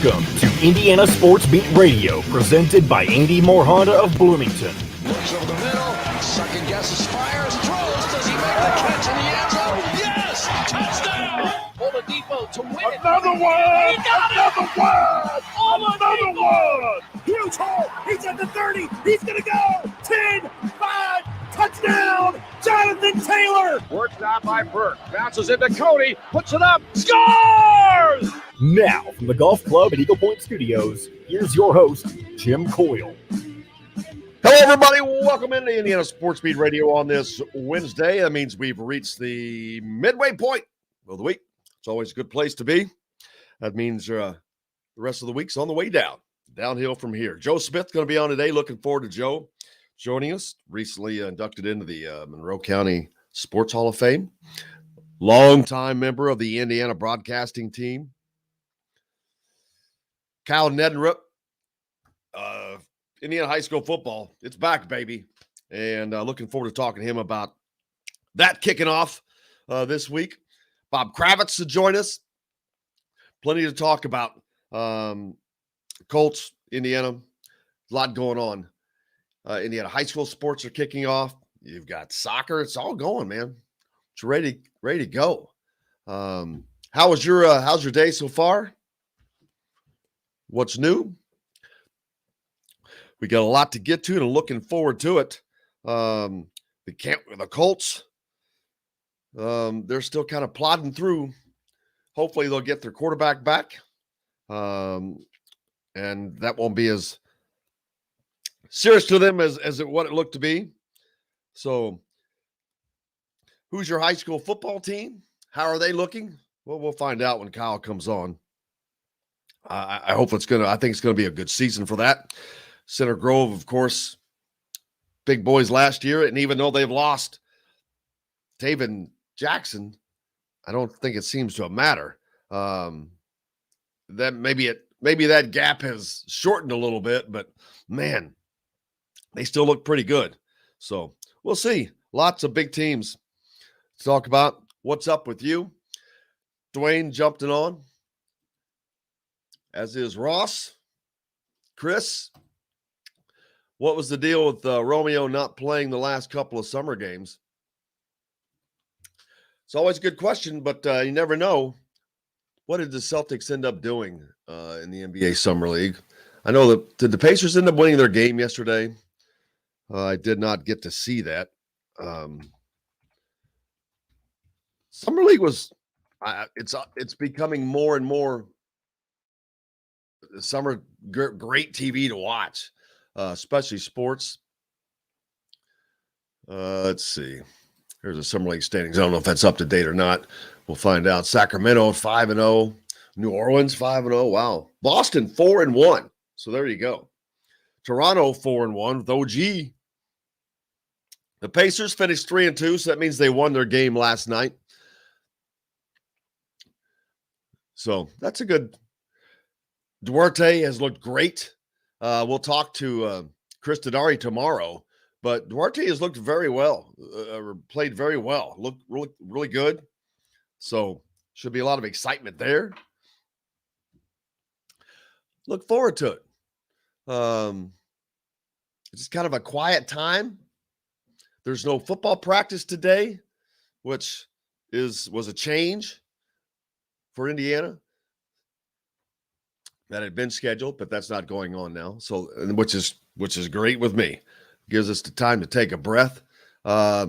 Welcome to Indiana Sports Beat Radio, presented by Indy Moore Honda of Bloomington. Looks over the middle, second guesses, fires, throws. Does he make the catch in the end zone? Yes! Touchdown! Oladipo to win it. Another one! He got Another one! Oladipo! Another one! Huge hole! He's at the 30! He's gonna go! 10, 5, touchdown! Jonathan Taylor! Worked out by Burke. Bounces into Cody. Puts it up. Scores! Now, from the Golf Club at Eagle Point Studios, here's your host, Jim Coyle. Hello, everybody. Welcome into Indiana Sports Beat Radio on this Wednesday. That means we've reached the midway point of the week. It's always a good place to be. That means the rest of the week's on the way downhill from here. Joe Smith going to be on today. Looking forward to Joe joining us. Recently inducted into the Monroe County Sports Hall of Fame. Longtime member of the Indiana broadcasting team. Kyle Neddenriep, Indiana high school football. It's back, baby. And looking forward to talking to him about that kicking off this week. Bob Kravitz to join us. Plenty to talk about. Colts, Indiana, a lot going on. Indiana high school sports are kicking off. You've got soccer. It's all going, man. It's ready to go. How's your day so far? What's new? We got a lot to get to and I'm looking forward to it. The Colts, they're still kind of plodding through. Hopefully they'll get their quarterback back. And that won't be as serious to them as what it looked to be. So who's your high school football team? How are they looking? Well, we'll find out when Kyle comes on. I think it's going to be a good season for that. Center Grove, of course, big boys last year. And even though they've lost Taven Jackson, I don't think it seems to matter. That maybe that gap has shortened a little bit, but man, they still look pretty good. So we'll see. Lots of big teams to talk about. What's up with you? Dwayne jumped in on, as is Ross. Chris, what was the deal with Romeo not playing the last couple of summer games? It's always a good question, but you never know. What did the Celtics end up doing in the NBA Summer League? I know did the Pacers end up winning their game yesterday? I did not get to see that. Summer League was it's becoming more and more summer great TV to watch, especially sports. Let's see. Here's a Summer League standings. I don't know if that's up to date or not. We'll find out. Sacramento 5-0. New Orleans 5-0. Wow. Boston 4-1. So there you go. Toronto 4-1 with OG. The Pacers finished 3-2, so that means they won their game last night. So that's a good. Duarte has looked great. We'll talk to Chris Tadari tomorrow, but Duarte has looked very well, played very well, looked really, really good. So should be a lot of excitement there. Look forward to it. It's kind of a quiet time. There's no football practice today, which was a change for Indiana. That had been scheduled, but that's not going on now. So, which is great with me. Gives us the time to take a breath. I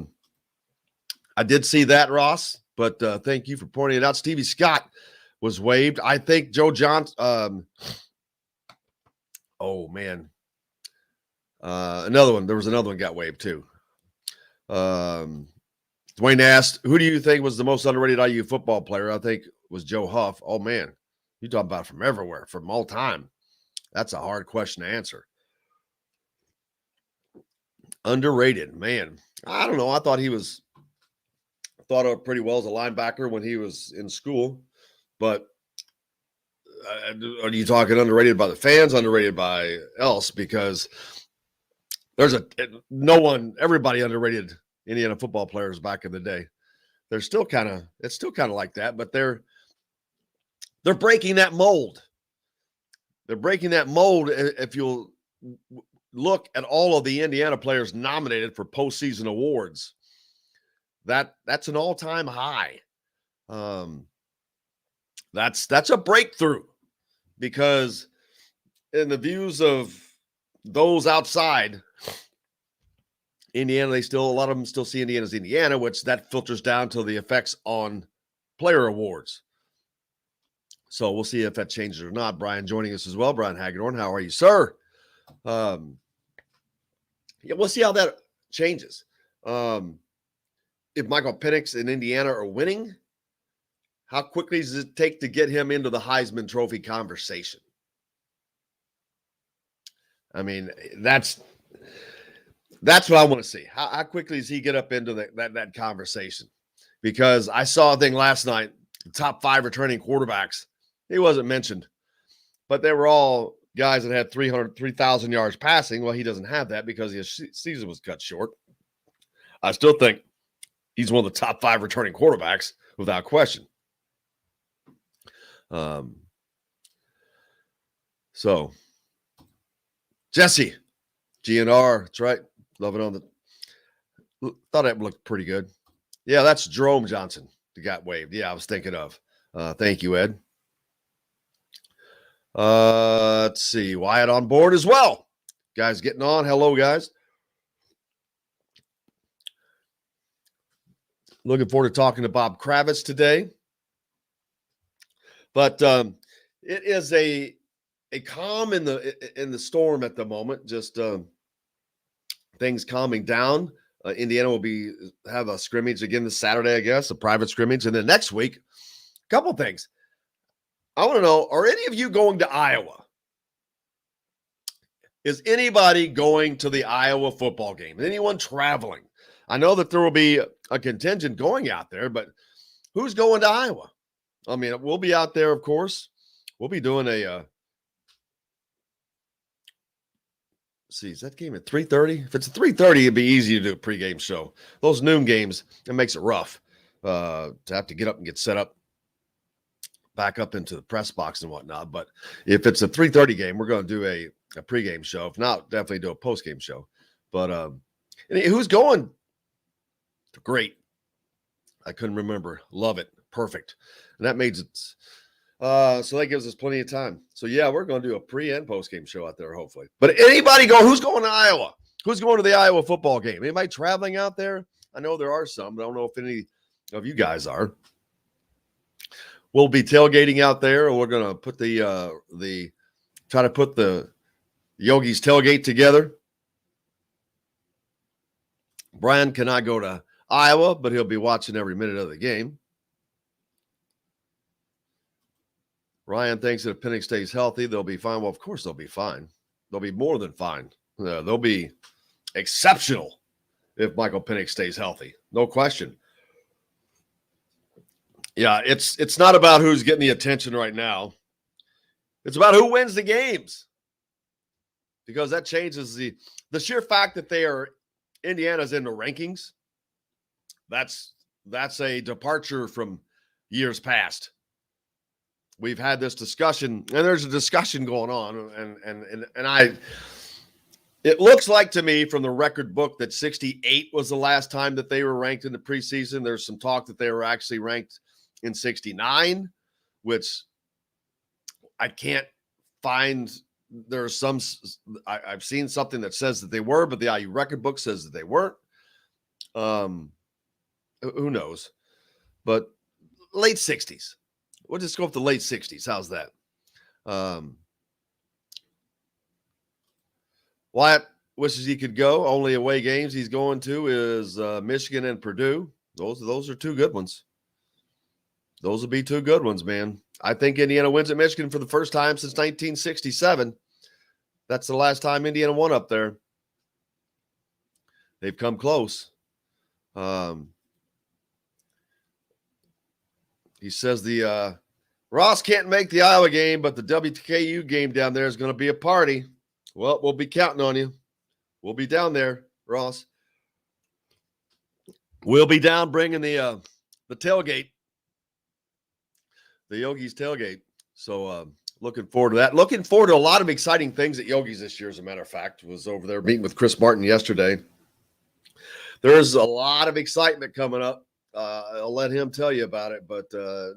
did see that, Ross, but thank you for pointing it out. Stevie Scott was waived. I think Joe Johnson. Oh man, another one. There was another one got waived too. Dwayne asked, "Who do you think was the most underrated IU football player?" I think it was Joe Huff. Oh man. You talk about from everywhere, from all time. That's a hard question to answer. Underrated, man. I don't know. I thought he was thought of pretty well as a linebacker when he was in school. But are you talking underrated by the fans, underrated by else? Because there's everybody underrated Indiana football players back in the day. It's still kind of like that, but they're breaking that mold. they're breaking that mold. If you'll look at all of the Indiana players nominated for postseason awards, that's an all-time high. That's a breakthrough, because in the views of those outside Indiana, a lot of them still see Indiana as Indiana, which that filters down to the effects on player awards. So we'll see if that changes or not. Brian joining us as well. Brian Hagedorn, how are you, sir? Yeah, we'll see how that changes. If Michael Penix and Indiana are winning, how quickly does it take to get him into the Heisman Trophy conversation? I mean, that's what I want to see. How quickly does he get up into that conversation? Because I saw a thing last night, the top 5 returning quarterbacks. He wasn't mentioned, but they were all guys that had 3,000 yards passing. Well, he doesn't have that because his season was cut short. I still think he's one of the top 5 returning quarterbacks without question. So Jesse, GNR, that's right. Love it on thought it looked pretty good. Yeah, that's Jerome Johnson that got waived. Yeah, I was thinking of. Thank you, Ed. Let's see. Wyatt on board as well. Guys getting on. Hello, guys. Looking forward to talking to Bob Kravitz today. But it is a calm in the storm at the moment. Just things calming down. Indiana will have a scrimmage again this Saturday, I guess, a private scrimmage. And then next week, a couple things. I want to know, are any of you going to Iowa? Is anybody going to the Iowa football game? Anyone traveling? I know that there will be a contingent going out there, but who's going to Iowa? I mean, we'll be out there, of course. We'll be doing is that game at 3:30? If it's at 3:30, it'd be easy to do a pregame show. Those noon games, it makes it rough to have to get up and get set up, back up into the press box and whatnot. But if it's a 3:30 game, we're going to do a pregame show. If not, definitely do a postgame show. But who's going? Great. I couldn't remember. Love it. Perfect. And that makes it so that gives us plenty of time. So yeah, we're going to do a pre and post game show out there, hopefully. But anybody who's going to Iowa? Who's going to the Iowa football game? Anybody traveling out there? I know there are some, but I don't know if any of you guys are. We'll be tailgating out there, and we're going to put try to put the Yogi's tailgate together. Brian cannot go to Iowa, but he'll be watching every minute of the game. Ryan thinks that if Penix stays healthy, they'll be fine. Well, of course they'll be fine. They'll be more than fine. They'll be exceptional if Michael Penix stays healthy. No question. Yeah, it's not about who's getting the attention right now. It's about who wins the games. Because that changes the sheer fact that Indiana's in the rankings. That's a departure from years past. We've had this discussion, and there's a discussion going on, and it looks like to me from the record book that 68 was the last time that they were ranked in the preseason. There's some talk that they were actually ranked in 69, which I can't find. There's I've seen something that says that they were, but the IU record book says that they weren't. Who knows? But late 60s. We'll just go up to late 60s. How's that? Wyatt wishes he could go. Only away games he's going to is Michigan and Purdue. Those are two good ones. Those will be two good ones, man. I think Indiana wins at Michigan for the first time since 1967. That's the last time Indiana won up there. They've come close. He says the Ross can't make the Iowa game, but the WKU game down there is going to be a party. Well, we'll be counting on you. We'll be down there, Ross. We'll be down bringing the tailgate, the Yogi's tailgate. So Looking forward to that. Looking forward to a lot of exciting things at Yogi's this year, as a matter of fact. Was over there meeting with Chris Martin yesterday. There's a lot of excitement coming up. I'll let him tell you about it, but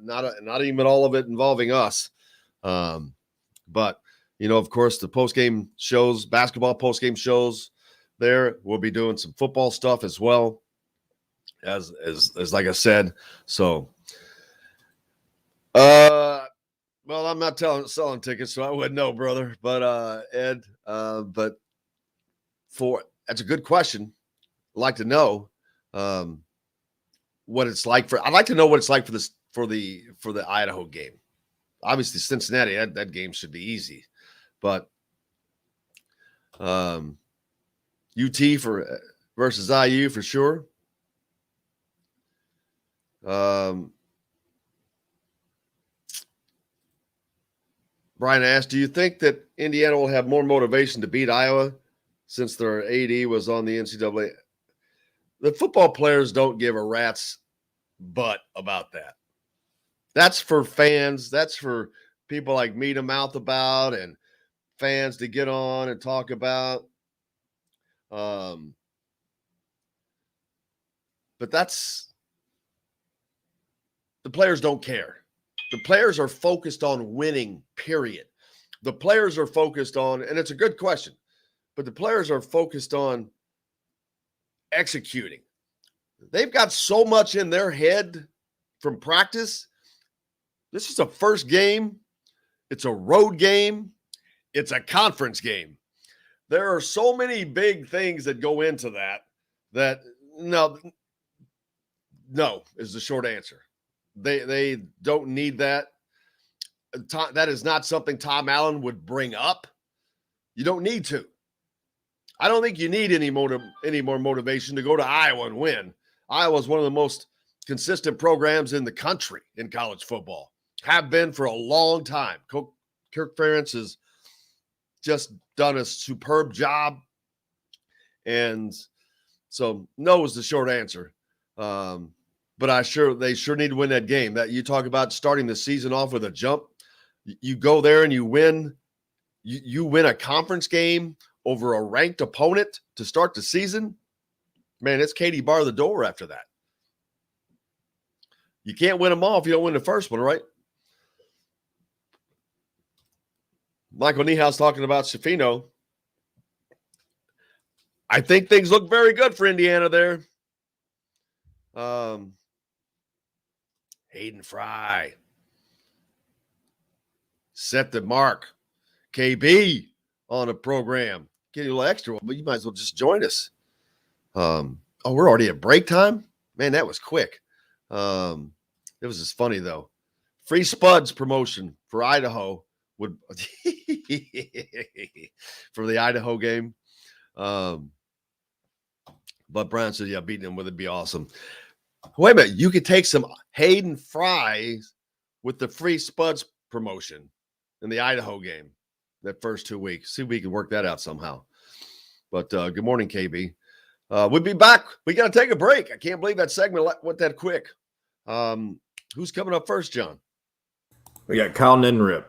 not even all of it involving us. But, of course, the post-game shows, basketball post-game shows there. We'll be doing some football stuff as well, as like I said. So, well, I'm not selling tickets, so I wouldn't know, brother. But Ed, that's a good question. I'd like to know what it's like I'd like to know what it's like for the Idaho game. Obviously, Cincinnati, that game should be easy, but UT versus IU for sure. Brian asked, do you think that Indiana will have more motivation to beat Iowa since their AD was on the NCAA? The football players don't give a rat's butt about that. That's for fans. That's for people like me to mouth about and fans to get on and talk about. But the players don't care. The players are focused on winning, period. The players are focused on, and it's a good question, but the players are focused on executing. They've got so much in their head from practice. This is a first game. It's a road game. It's a conference game. There are so many big things that go into that no is the short answer. They don't need that. That is not something Tom Allen would bring up. You don't need to. I don't think you need any more motivation to go to Iowa and win. Iowa is one of the most consistent programs in the country in college football. Have been for a long time. Kirk Ferentz has just done a superb job. And so no is the short answer. But they sure need to win that game. That you talk about starting the season off with a jump. You go there and you win. You win a conference game over a ranked opponent to start the season. Man, it's Katie bar the door after that. You can't win them all if you don't win the first one, right? Michael Niehaus talking about Shafino. I think things look very good for Indiana there. Hayden Fry set the mark. KB on a program. Get a little extra, but you might as well just join us. We're already at break time? Man, that was quick. It was just funny, though. Free Spuds promotion for Idaho would for the Idaho game. But Brown said, yeah, beating them would be awesome. Wait a minute. You could take some Hayden Fries with the Free Spuds promotion in the Idaho game that first 2 weeks. See if we can work that out somehow. But good morning, KB. We'll be back. We got to take a break. I can't believe that segment went that quick. Who's coming up first, John? We got Kyle Neddenriep.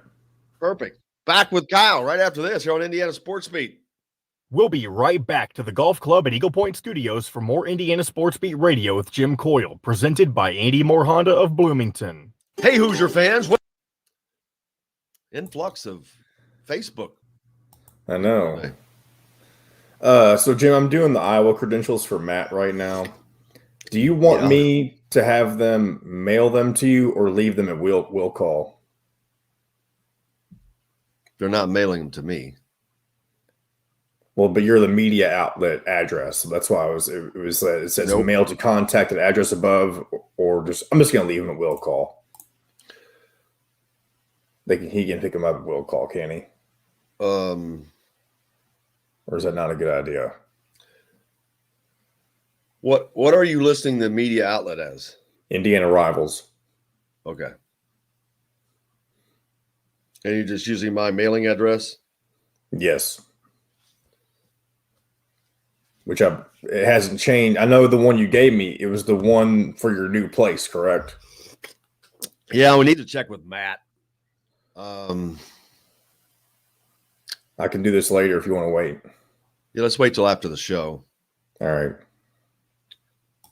Perfect. Back with Kyle right after this here on Indiana Sports Beat. We'll be right back to the Golf Club at Eagle Point Studios for more Indiana Sports Beat Radio with Jim Coyle, presented by Andy Moore Honda of Bloomington. Hey, Hoosier fans. Influx of Facebook. I know. So, Jim, I'm doing the Iowa credentials for Matt right now. Do you want me to have them mail them to you or leave them at will call? They're not mailing them to me. Well, but you're the media outlet address. So that's why it says mail to contact at address above, or I'm just going to leave them at will call. He can pick them up at will call, can he? Or is that not a good idea? What are you listing the media outlet as? Indiana Rivals. Okay. And you're just using my mailing address? Yes. It hasn't changed. I know the one you gave me, it was the one for your new place, correct? Yeah, we need to check with Matt. I can do this later if you want to wait. Yeah, let's wait till after the show. All right.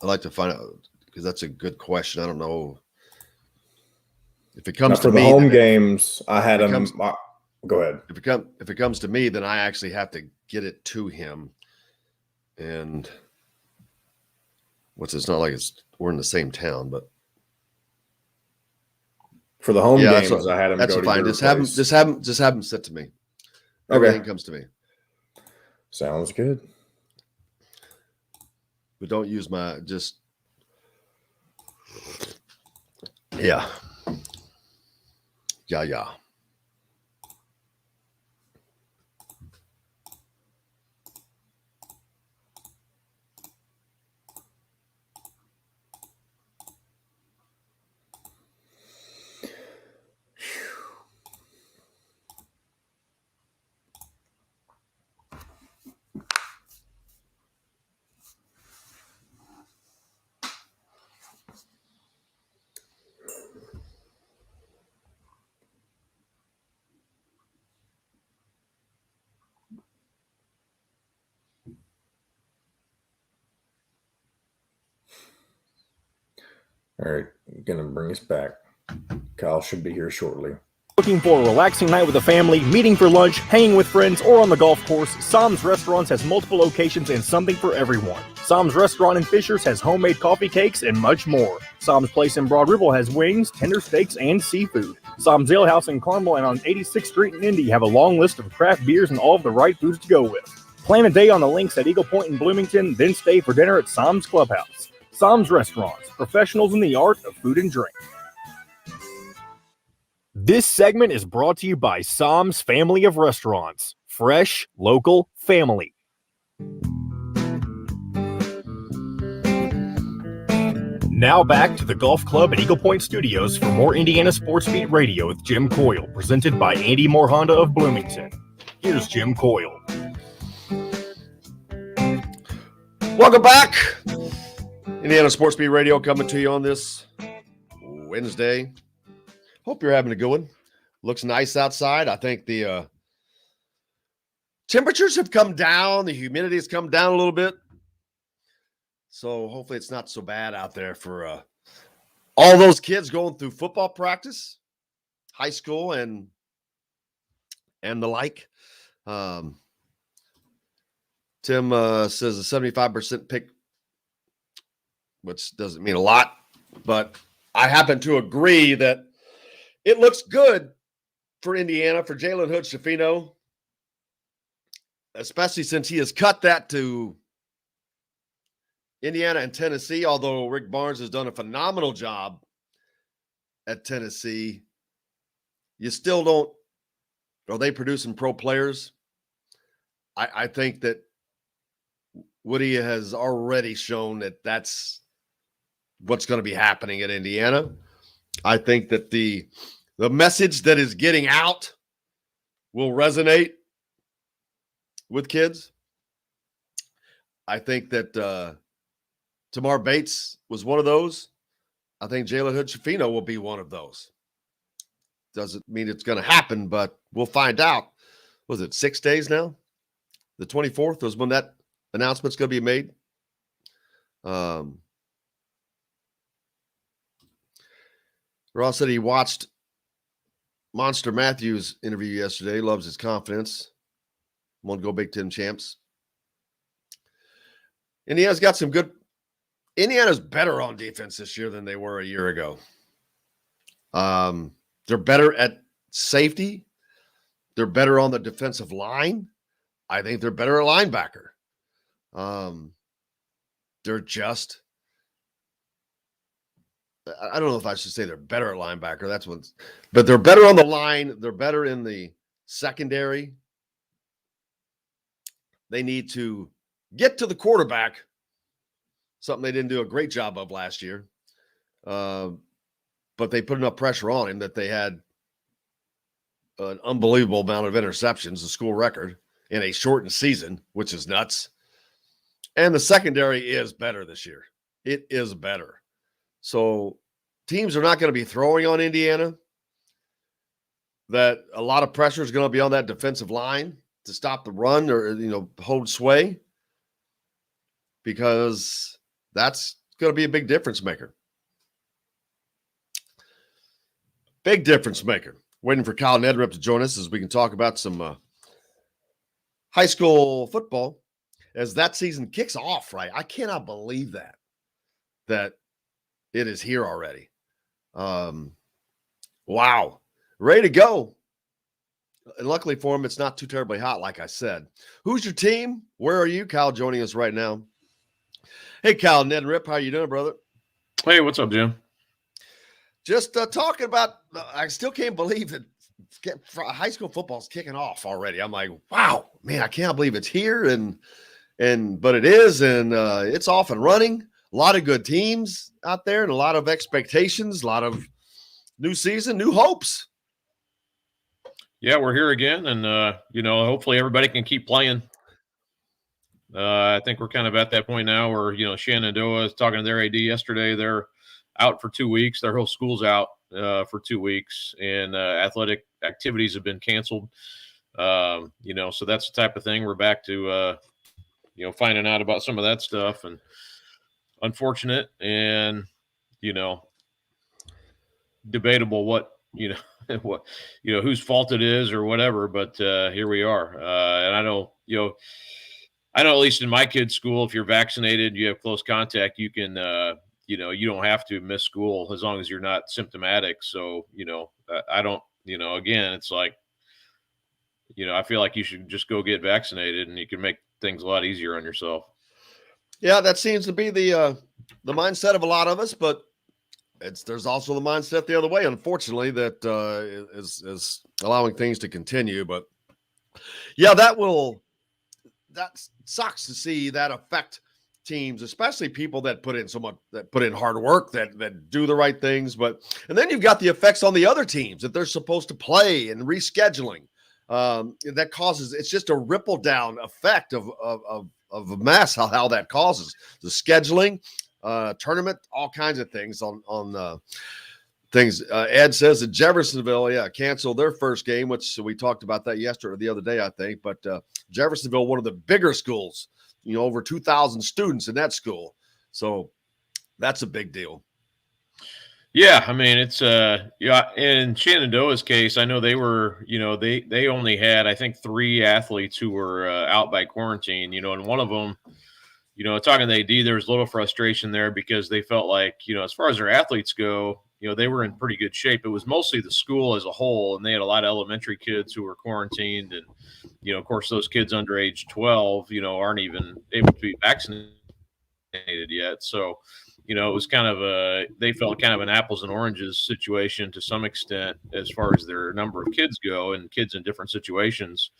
I'd like to find out because that's a good question. I don't know if it comes now, for to the me. home games, I had him. Go ahead. If it comes to me, then I actually have to get it to him. And it's not like we're in the same town, but for the home games, I had him. That's go to fine. Your just have him sent to me. Everything comes to me. Sounds good. But don't use yeah. All right, I'm going to bring us back. Kyle should be here shortly. Looking for a relaxing night with the family, meeting for lunch, hanging with friends, or on the golf course, Sam's Restaurants has multiple locations and something for everyone. Sam's Restaurant in Fishers has homemade coffee cakes and much more. Sam's Place in Broad Ripple has wings, tender steaks, and seafood. Sam's Ale House in Carmel and on 86th Street in Indy have a long list of craft beers and all of the right foods to go with. Plan a day on the links at Eagle Point in Bloomington, then stay for dinner at Sam's Clubhouse. Sam's Restaurants, professionals in the art of food and drink. This segment is brought to you by Sam's Family of Restaurants. Fresh, local, family. Now back to the Golf Club at Eagle Point Studios for more Indiana Sports Beat Radio with Jim Coyle, presented by Andy Moore Honda of Bloomington. Here's Jim Coyle. Welcome back. Indiana Sports Beat Radio coming to you on this Wednesday. Hope you're having a good one. Looks nice outside. I think the temperatures have come down. The humidity has come down a little bit. So hopefully it's not so bad out there for all those kids going through football practice, high school, and the like. Tim says a 75% pick, which doesn't mean a lot, but I happen to agree that it looks good for Indiana, for Jalen Hood-Schifino, especially since he has cut that to Indiana and Tennessee, although Rick Barnes has done a phenomenal job at Tennessee. You still don't – are they producing pro players? I think that Woody has already shown that that's what's going to be happening at Indiana. I think that the message that is getting out will resonate with kids. I think that Tamar Bates was one of those. I think Jalen Hood-Schifino will be one of those. Doesn't mean it's going to happen, but we'll find out. Was it 6 days now? The 24th was when that announcement's going to be made. Ross said he watched Monster Matthews' interview yesterday. Loves his confidence. Want to go Big Ten champs. Indiana's got some good. Indiana's better on defense this year than they were a year ago. They're better at safety. They're better on the defensive line. I think they're better at linebacker. They're just. I don't know if I should say they're better at linebacker. That's what, but they're better on the line. They're better in the secondary. They need to get to the quarterback, something they didn't do a great job of last year. But they put enough pressure on him that they had an unbelievable amount of interceptions, a school record, in a shortened season, which is nuts. And the secondary is better this year. It is better. So teams are not going to be throwing on Indiana. That a lot of pressure is going to be on that defensive line. to stop the run or, hold sway, because that's going to be a big difference maker. Big difference maker. Waiting for Kyle Neddenriep to join us as we can talk about some high school football as that season kicks off, right? I cannot believe that it is here already. Wow. Ready to go. And luckily for him, it's not too terribly hot, like I said. Who's your team? Where are you? Kyle joining us right now. Hey, Kyle Neddenriep, how you doing, brother? Hey, what's up, Jim? Just talking about, I still can't believe that high school football is kicking off already. I'm like, wow, man, I can't believe it's here, but it is, and it's off and running. A lot of good teams out there, and a lot of expectations, a lot of new season, new hopes. Yeah, we're here again, and hopefully everybody can keep playing. I think we're kind of at that point now where Shenandoah is talking to their AD yesterday. They're out for 2 weeks. Their whole school's out for 2 weeks, and athletic activities have been canceled. So that's the type of thing. We're back to finding out about some of that stuff, and unfortunate, and debatable what whose fault it is or whatever, but here we are. And I know at least in my kid's school, if you're vaccinated, you have close contact, you can you don't have to miss school as long as you're not symptomatic. So I don't again, it's like I feel like you should just go get vaccinated, and you can make things a lot easier on yourself. Yeah, that seems to be the mindset of a lot of us, but there's also the mindset the other way, unfortunately, that is allowing things to continue. But yeah, that sucks to see that affect teams, especially people that put in hard work, that do the right things. And then you've got the effects on the other teams that they're supposed to play and rescheduling. That causes, it's just a ripple down effect of a mess, how that causes the scheduling, tournament, all kinds of things on things. Ed says that Jeffersonville, canceled their first game, which we talked about that yesterday or the other day, I think. But Jeffersonville, one of the bigger schools, over 2,000 students in that school. So that's a big deal. Yeah, I mean, it's in Shenandoah's case, I know they were, they only had, I think, 3 athletes who were out by quarantine, and one of them, talking to the AD, there was a little frustration there because they felt like, as far as their athletes go, they were in pretty good shape. It was mostly the school as a whole, and they had a lot of elementary kids who were quarantined, and of course, those kids under age 12, aren't even able to be vaccinated yet. So, it was kind of they felt kind of an apples and oranges situation to some extent as far as their number of kids go, and kids in different situations.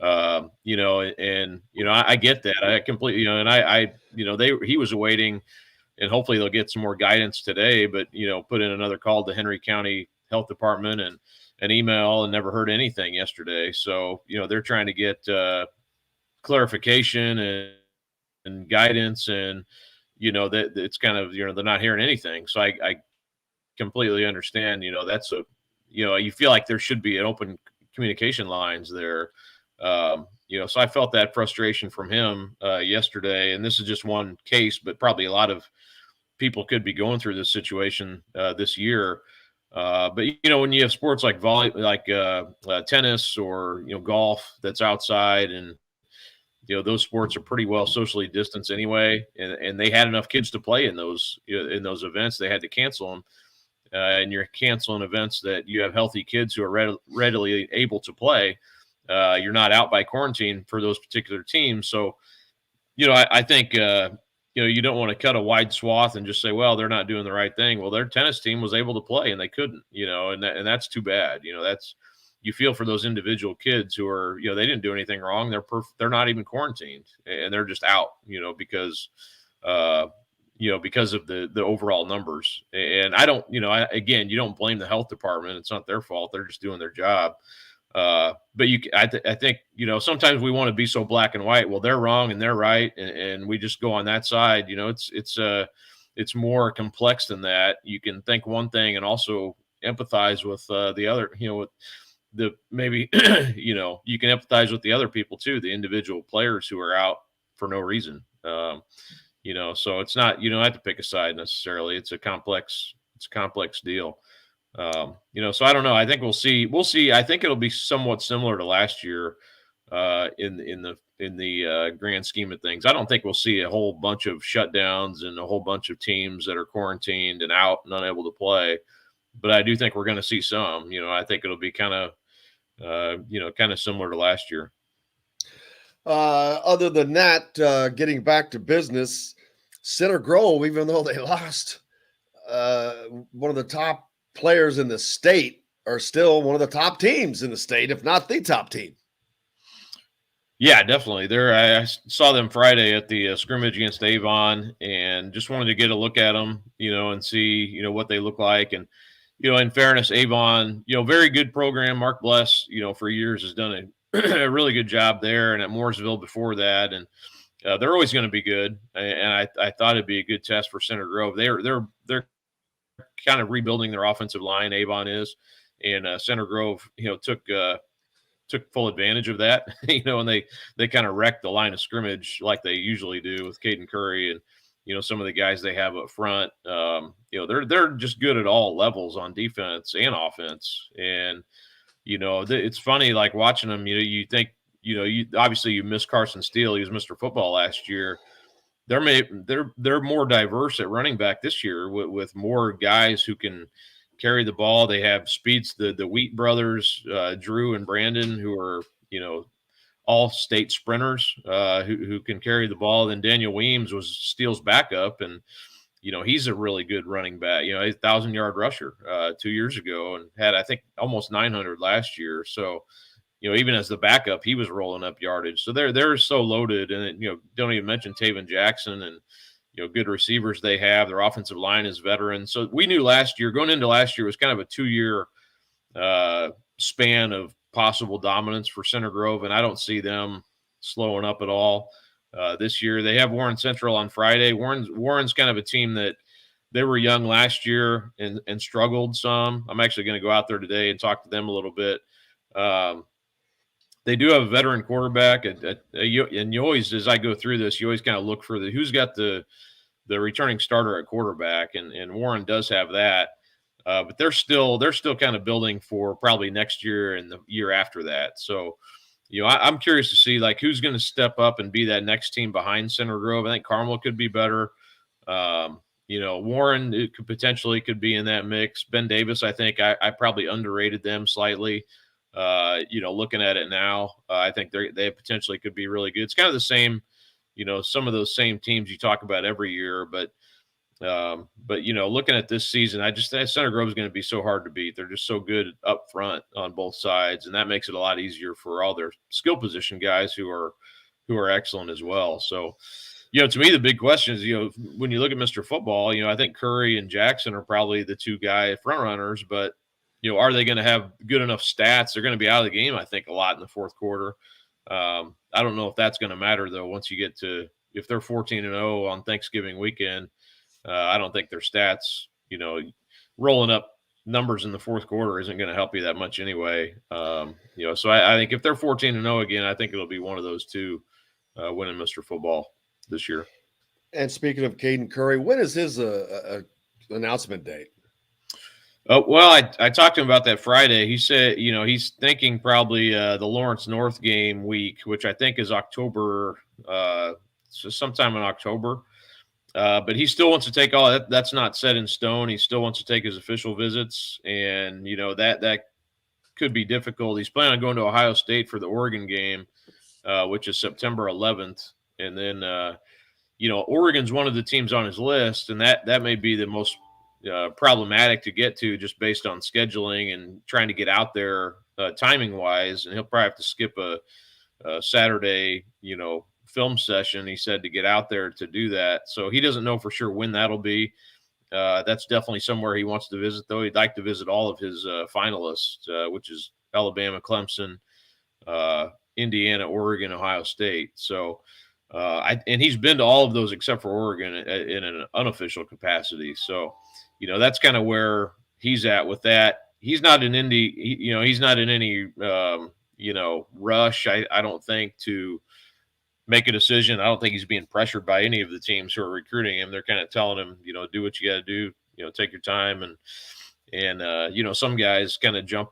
I get that. I completely, he was awaiting, and hopefully they'll get some more guidance today, but, put in another call to Henry County Health Department and an email, and never heard anything yesterday. So, they're trying to get clarification and guidance, and, that it's kind of, they're not hearing anything. So I completely understand, that's you feel like there should be an open communication lines there. So I felt that frustration from him yesterday, and this is just one case, but probably a lot of people could be going through this situation this year. But when you have sports like tennis or golf that's outside, and those sports are pretty well socially distanced anyway, and they had enough kids to play in those events. They had to cancel them, and you're canceling events that you have healthy kids who are readily able to play. You're not out by quarantine for those particular teams. So, I think, you don't want to cut a wide swath and just say, well, they're not doing the right thing. Well, their tennis team was able to play and they couldn't, and that's too bad. You feel for those individual kids who are, they didn't do anything wrong. They're not even quarantined, and they're just out, because of the overall numbers. And I don't, again, you don't blame the health department. It's not their fault. They're just doing their job. But I think, sometimes we want to be so black and white. Well, they're wrong and they're right. And we just go on that side. It's more complex than that. You can think one thing and also empathize with the other, maybe, you can empathize with the other people too, the individual players who are out for no reason. So it's not, you don't have to pick a side necessarily. It's a complex deal. So I don't know. I think we'll see. I think it'll be somewhat similar to last year, in the grand scheme of things. I don't think we'll see a whole bunch of shutdowns and a whole bunch of teams that are quarantined and out and unable to play, but I do think we're going to see some. I think it'll be kind of similar to last year. Other than that, getting back to business, Center Grove, even though they lost one of the top players in the state, are still one of the top teams in the state, if not the top team. Yeah, definitely. I saw them Friday at the scrimmage against Avon, and just wanted to get a look at them, and see, what they look like. And, in fairness, Avon, very good program. Mark Bless, for years has done a really good job there, and at Mooresville before that. And they're always going to be good. And I thought it'd be a good test for Center Grove. They're kind of rebuilding their offensive line. Avon is, and Center Grove, took full advantage of that, and they kind of wrecked the line of scrimmage like they usually do with Caden Curry and, some of the guys they have up front. They're just good at all levels on defense and offense. And, it's funny, like watching them, you think, obviously you miss Carson Steele. He was Mr. Football last year. They're more diverse at running back this year with more guys who can carry the ball. They have speeds, the Wheat brothers, Drew and Brandon, who are, all state sprinters, who can carry the ball. Then Daniel Weems was Steele's backup, and, he's a really good running back. He's a 1,000-yard rusher 2 years ago and had, I think, almost 900 last year. So, even as the backup, he was rolling up yardage. So they're so loaded. And, don't even mention Taven Jackson and, good receivers they have. Their offensive line is veteran. So we knew going into last year was kind of a 2-year span of possible dominance for Center Grove, and I don't see them slowing up at all this year. They have Warren Central on Friday. Warren's kind of a team that they were young last year and struggled some. I'm actually going to go out there today and talk to them a little bit. They do have a veteran quarterback, and you always, as I go through this, you always kind of look for who's got the returning starter at quarterback, and Warren does have that. But they're still kind of building for probably next year and the year after that. So, I'm curious to see like who's going to step up and be that next team behind Center Grove. I think Carmel could be better. Warren could be in that mix. Ben Davis, I think I probably underrated them slightly. Looking at it now, I think they potentially could be really good. It's kind of the same, some of those same teams you talk about every year, but looking at this season, I just think Center Grove is going to be so hard to beat. They're just so good up front on both sides, and that makes it a lot easier for all their skill position guys who are excellent as well. So, to me, the big question is, when you look at Mr. Football, I think Curry and Jackson are probably the two guy front runners, but are they going to have good enough stats? They're going to be out of the game, I think, a lot in the fourth quarter. I don't know if that's going to matter though. Once you get to, if they're 14-0 on Thanksgiving weekend, I don't think their stats, rolling up numbers in the fourth quarter isn't going to help you that much anyway. So I think if they're 14-0 again, I think it'll be one of those two winning Mr. Football this year. And speaking of Caden Curry, when is his announcement date? Well, I talked to him about that Friday. He said, he's thinking probably the Lawrence North game week, which I think is October, so sometime in October. But he still wants to take all that. That's not set in stone. He still wants to take his official visits, and that could be difficult. He's planning on going to Ohio State for the Oregon game, which is September 11th, and then Oregon's one of the teams on his list, and that may be the most problematic to get to just based on scheduling and trying to get out there timing wise, and he'll probably have to skip a Saturday, film session, he said, to get out there to do that. So he doesn't know for sure when that'll be. That's definitely somewhere he wants to visit, though. He'd like to visit all of his finalists, which is Alabama, Clemson, Indiana, Oregon, Ohio State. So, and he's been to all of those except for Oregon in an unofficial capacity. So, that's kind of where he's at with that. he's not in he's not in any rush. I don't think to make a decision. I don't think he's being pressured by any of the teams who are recruiting him. They're kind of telling him, do what you got to do, take your time. And some guys kind of jump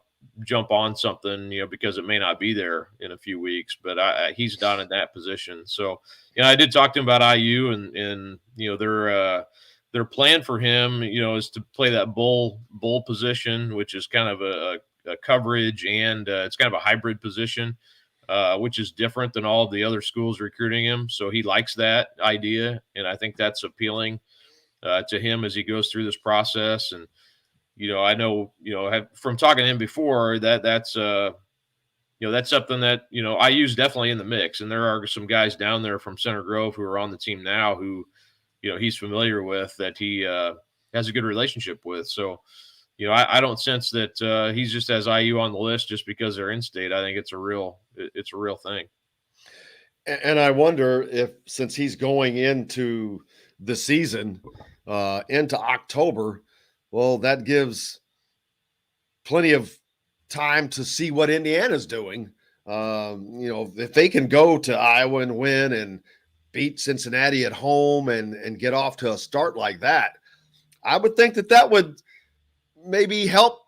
on something, because it may not be there in a few weeks, but he's not in that position. So, I did talk to him about IU and their plan for him, is to play that bull position, which is kind of a coverage and it's kind of a hybrid position. Which is different than all of the other schools recruiting him. So he likes that idea, and I think that's appealing to him as he goes through this process. And I know from talking to him before that's something that IU's definitely in the mix, and there are some guys down there from Center Grove who are on the team now who he's familiar with, that he has a good relationship with. So. I don't sense that he's just has IU on the list just because they're in state. I think it's a real thing. And I wonder if, since he's going into the season, into October, well, that gives plenty of time to see what Indiana's doing. If they can go to Iowa and win and beat Cincinnati at home and get off to a start like that, I would think that would maybe help.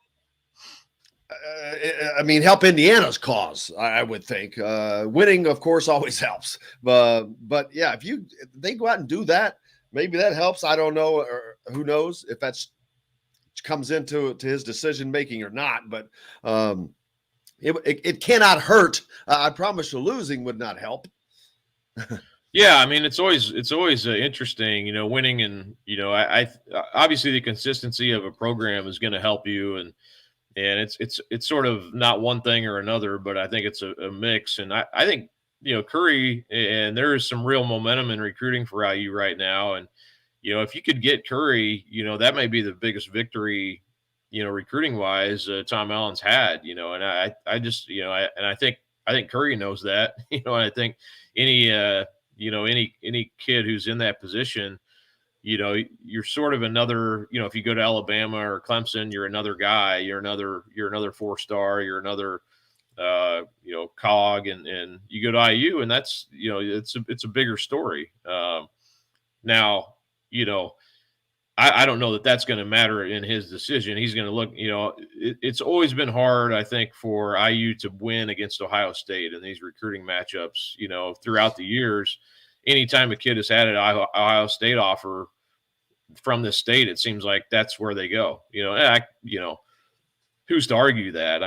Help Indiana's cause. I would think winning, of course, always helps. But yeah, if they go out and do that, maybe that helps. I don't know, or who knows if that's comes into his decision making or not. But it cannot hurt. I promise you, losing would not help. Yeah, it's always interesting, winning, and I obviously the consistency of a program is going to help you, and it's sort of not one thing or another, but I think it's a mix. And I think Curry, and there is some real momentum in recruiting for IU right now, and if you could get Curry, that may be the biggest victory recruiting wise Tom Allen's had, and I just and I think Curry knows that, and I think any kid who's in that position, you're sort of another, if you go to Alabama or Clemson, you're another guy, you're another 4-star, you're another, cog, and you go to IU, and that's, it's a bigger story. Now, I don't know that that's going to matter in his decision. He's going to look, it's always been hard, I think, for IU to win against Ohio State in these recruiting matchups, throughout the years. Anytime a kid has had an Ohio State offer from this state, it seems like that's where they go. Who's to argue that?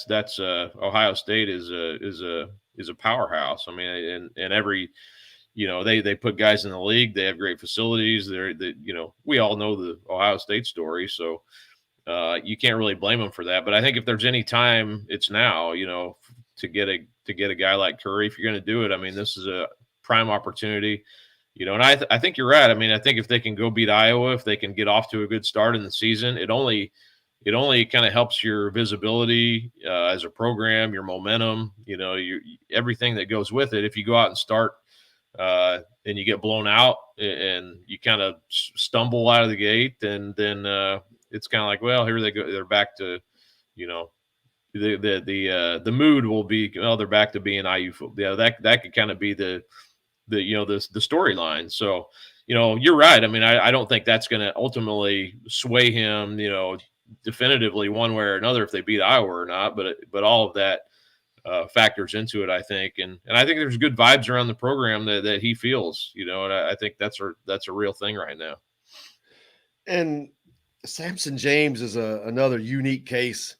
That's Ohio State is a powerhouse. And every, they put guys in the league. They have great facilities. We all know the Ohio State story, so you can't really blame them for that. But I think if there's any time, it's now. To get a guy like Curry, if you're going to do it, this is a prime opportunity. And I think you're right. I think if they can go beat Iowa, if they can get off to a good start in the season, it only kind of helps your visibility as a program, your momentum, everything that goes with it. If you go out and start and you get blown out and you kind of stumble out of the gate, and then it's kind of like, well, here they go. They're back to, the mood will be, well, they're back to being IU football. Yeah, that could kind of be the storyline. So, you're right. I don't think that's going to ultimately sway him, definitively one way or another if they beat Iowa or not. But all of that factors into it, I think, and I think there's good vibes around the program that he feels, and I think that's a real thing right now. And Samson James is another unique case.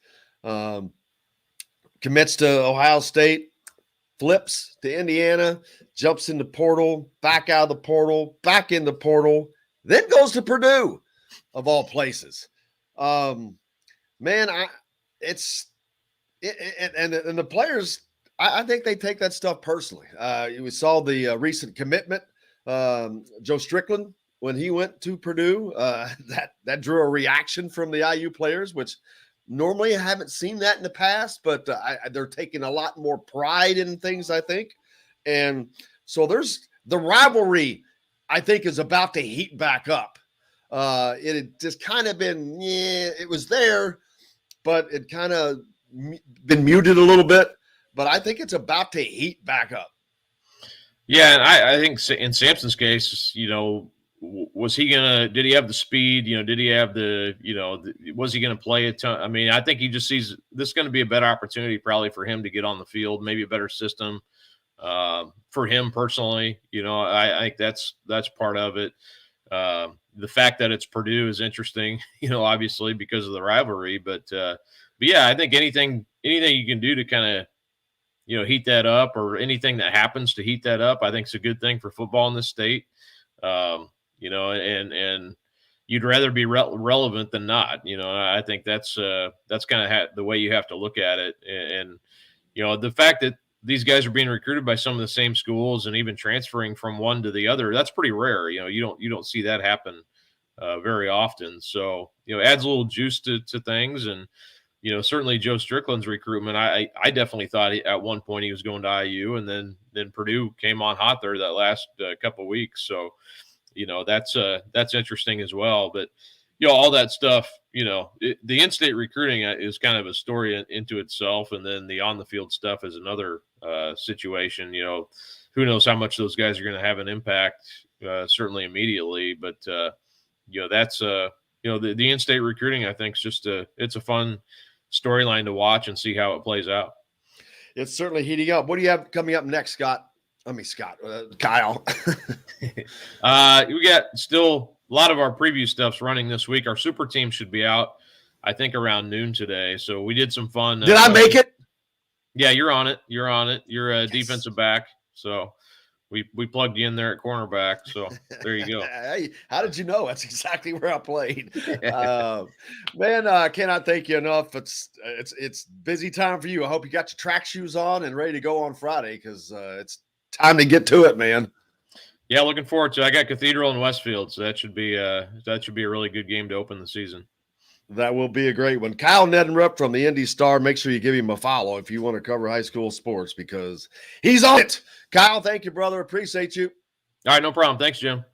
Commits to Ohio State, flips to Indiana, jumps in the portal, back out of the portal, back in the portal, then goes to Purdue, of all places. And the players, I think they take that stuff personally. We saw the recent commitment, Joe Strickland, when he went to Purdue, that drew a reaction from the IU players, which normally I haven't seen that in the past, but they're taking a lot more pride in things, I think. And so there's the rivalry, I think, is about to heat back up. It had just kind of been, it was there, but it kind of been muted a little bit. But I think it's about to heat back up. Yeah, and I think in Sampson's case, was he did he have the speed? Did he have was he going to play a ton? I mean, I think he just sees this is going to be a better opportunity probably for him to get on the field, maybe a better system for him personally. I think that's part of it. The fact that it's Purdue is interesting, obviously because of the rivalry, but yeah, I think anything you can do to kind of, heat that up, or anything that happens to heat that up, I think it's a good thing for football in this state. And you'd rather be relevant than not. I think that's kind of the way you have to look at it. And the fact that these guys are being recruited by some of the same schools and even transferring from one to the other, that's pretty rare. You don't see that happen very often. So, adds a little juice to things. And, certainly Joe Strickland's recruitment, I definitely thought at one point he was going to IU, and then Purdue came on hot there that last couple of weeks. So, that's interesting as well. But, all that stuff, the in-state recruiting is kind of a story into itself. And then the on-the-field stuff is another situation. Who knows how much those guys are going to have an impact, certainly immediately. But, that's, the in-state recruiting, I think, is just it's a fun storyline to watch and see how it plays out. It's certainly heating up. What do you have coming up next, Kyle? We got still a lot of our preview stuff's running this week. Our super team should be out, I think, around noon today. So we did some fun. Did I make it? Yeah, you're on it. You're a defensive back. So we plugged you in there at cornerback. So there you go. Hey, how did you know? That's exactly where I played. Man, cannot thank you enough. It's busy time for you. I hope you got your track shoes on and ready to go on Friday, because it's time to get to it, man. Yeah, looking forward to it. I got Cathedral and Westfield, so that should be a really good game to open the season. That will be a great one. Kyle Neddenriep from the Indy Star. Make sure you give him a follow if you want to cover high school sports, because he's on it. Kyle, thank you, brother. Appreciate you. All right, no problem. Thanks, Jim.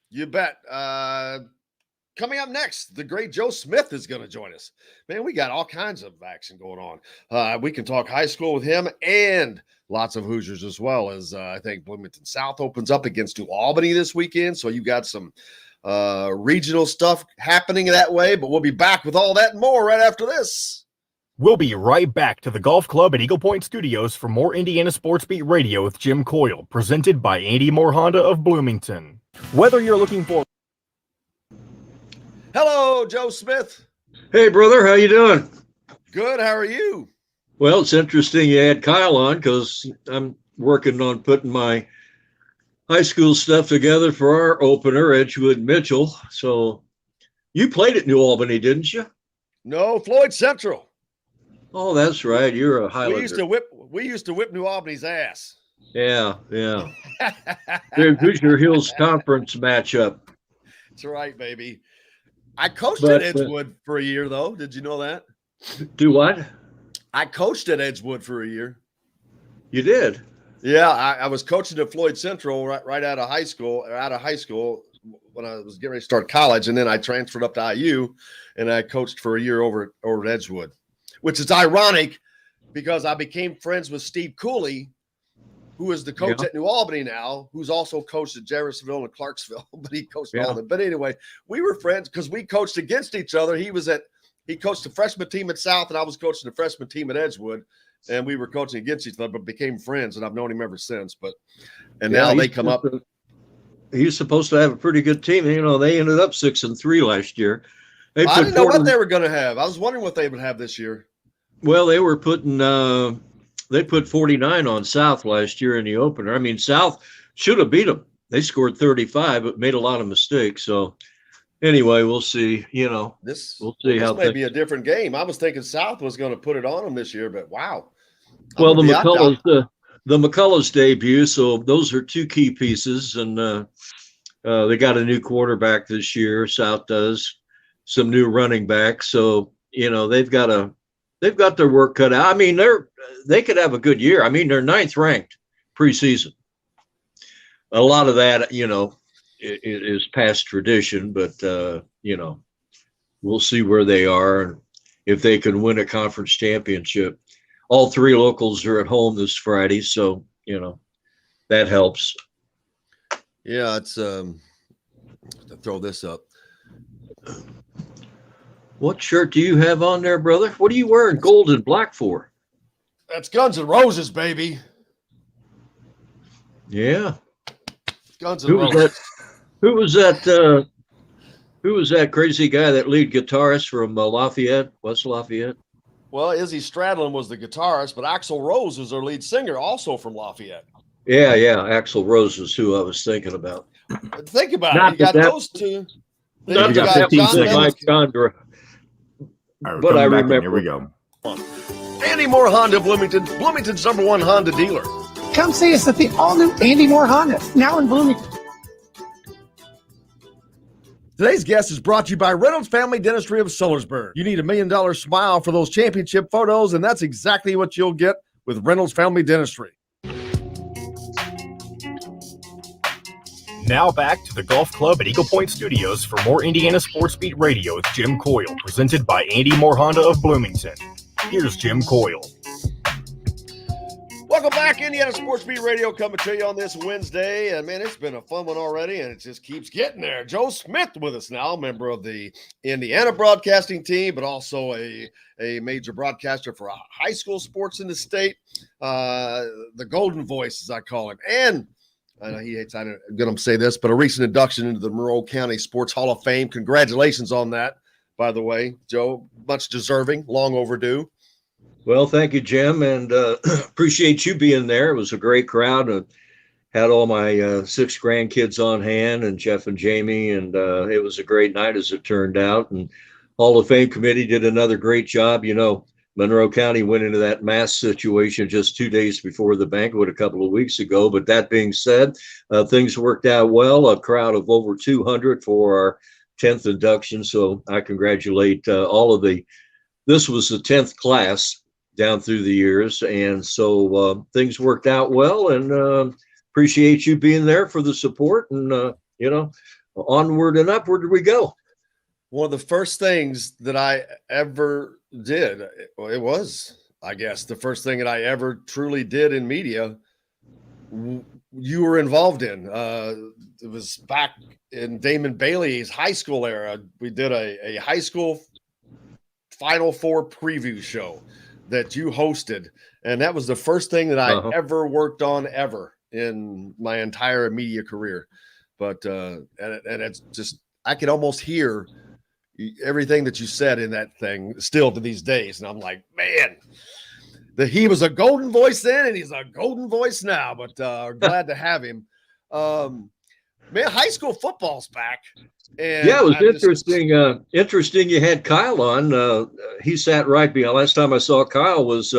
You bet. Coming up next, the great Joe Smith is going to join us. Man, we got all kinds of action going on. We can talk high school with him and lots of Hoosiers, as well as I think Bloomington South opens up against New Albany this weekend. So you got some regional stuff happening that way, but we'll be back with all that and more right after this. We'll be right back to the Golf Club at Eagle Point Studios for more Indiana Sports Beat Radio with Jim Coyle, presented by Andy Moore Honda of Bloomington. Whether you're looking for... Hello, Joe Smith. Hey, brother. How you doing? Good. How are you? Well, it's interesting you had Kyle on, because I'm working on putting my high school stuff together for our opener, Edgewood Mitchell. So you played at New Albany, didn't you? No, Floyd Central. Oh, that's right. You're a Highlander. We used to whip New Albany's ass. Yeah. Their Hoosier Hills Conference matchup. That's right, baby. I coached at Edgewood for a year, though. Did you know that? Do what? I coached at Edgewood for a year. You did? Yeah, I was coaching at Floyd Central right out of high school when I was getting ready to start college, and then I transferred up to IU, and I coached for a year over at Edgewood, which is ironic because I became friends with Steve Cooley, who is the coach at New Albany now, who's also coached at Jeffersonville and Clarksville, but he coached all of them. But anyway, we were friends because we coached against each other. He coached the freshman team at South, and I was coaching the freshman team at Edgewood, and we were coaching against each other, but became friends, and I've known him ever since. Now they come up. He's supposed to have a pretty good team. They ended up 6-3 last year. I didn't know what they were going to have. I was wondering what they would have this year. Well, they were they put 49 on South last year in the opener. I mean, South should have beat them. They scored 35, but made a lot of mistakes. So anyway, we'll see. We'll see how. This may be a different game. I was thinking South was going to put it on them this year, but wow. Well, the McCullough's debut. So those are two key pieces, and they got a new quarterback this year. South does, some new running backs. So they've got their work cut out. I mean, they could have a good year. I mean, they're 9th ranked preseason. A lot of that, it is past tradition, but we'll see where they are. if they can win a conference championship. All three locals are at home this Friday, so that helps. Yeah, it's to throw this up. What shirt do you have on there, brother? What are you wearing gold and black for? That's Guns N' Roses, baby. Yeah. Guns N' Roses. Who was that crazy guy, that lead guitarist from Lafayette, West Lafayette? Well, Izzy Stradlin was the guitarist, but Axl Rose was their lead singer, also from Lafayette. Yeah. Axl Rose is who I was thinking about. Think about it. You got those two. Not you got 15 seconds. But I remember. Here we go. Andy Moore Honda, Bloomington, Bloomington's #1 Honda dealer. Come see us at the all-new Andy Moore Honda, now in Bloomington. Today's guest is brought to you by Reynolds Family Dentistry of Sellersburg. You need $1 million smile for those championship photos, and that's exactly what you'll get with Reynolds Family Dentistry. Now back to the Golf Club at Eagle Point Studios for more Indiana Sports Beat Radio with Jim Coyle, presented by Andy Moore Honda of Bloomington. Here's Jim Coyle. Welcome back, Indiana Sports Beat Radio, coming to you on this Wednesday. And, man, it's been a fun one already, and it just keeps getting there. Joe Smith with us now, member of the Indiana broadcasting team, but also a major broadcaster for high school sports in the state. The Golden Voice, as I call him. And I know he hates I'm going to say this, but a recent induction into the Monroe County Sports Hall of Fame. Congratulations on that, by the way, Joe. Much deserving, long overdue. Well, thank you, Jim, and appreciate you being there. It was a great crowd. Had all my 6 grandkids on hand, and Jeff and Jamie, and it was a great night as it turned out. And Hall of Fame committee did another great job. Monroe County went into that mass situation just 2 days before the banquet a couple of weeks ago. But that being said, things worked out well. A crowd of over 200 for our 10th induction. So I congratulate all of this was the 10th class down through the years. And so things worked out well, and appreciate you being there for the support, and, onward and upward we go. One of the first things that I ever did, it was, I guess, the first thing that I ever truly did in media, you were involved in. It was back in Damon Bailey's high school era. We did a high school Final Four preview show that you hosted, and that was the first thing that I ever worked on ever in my entire media career. But and it's just, I could almost hear everything that you said in that thing still to these days, and I'm like, man, he was a golden voice then, and he's a golden voice now. But glad to have him. Man, high school football's back. And yeah, it was interesting. Interesting. You had Kyle on. He sat right behind. Last time I saw Kyle was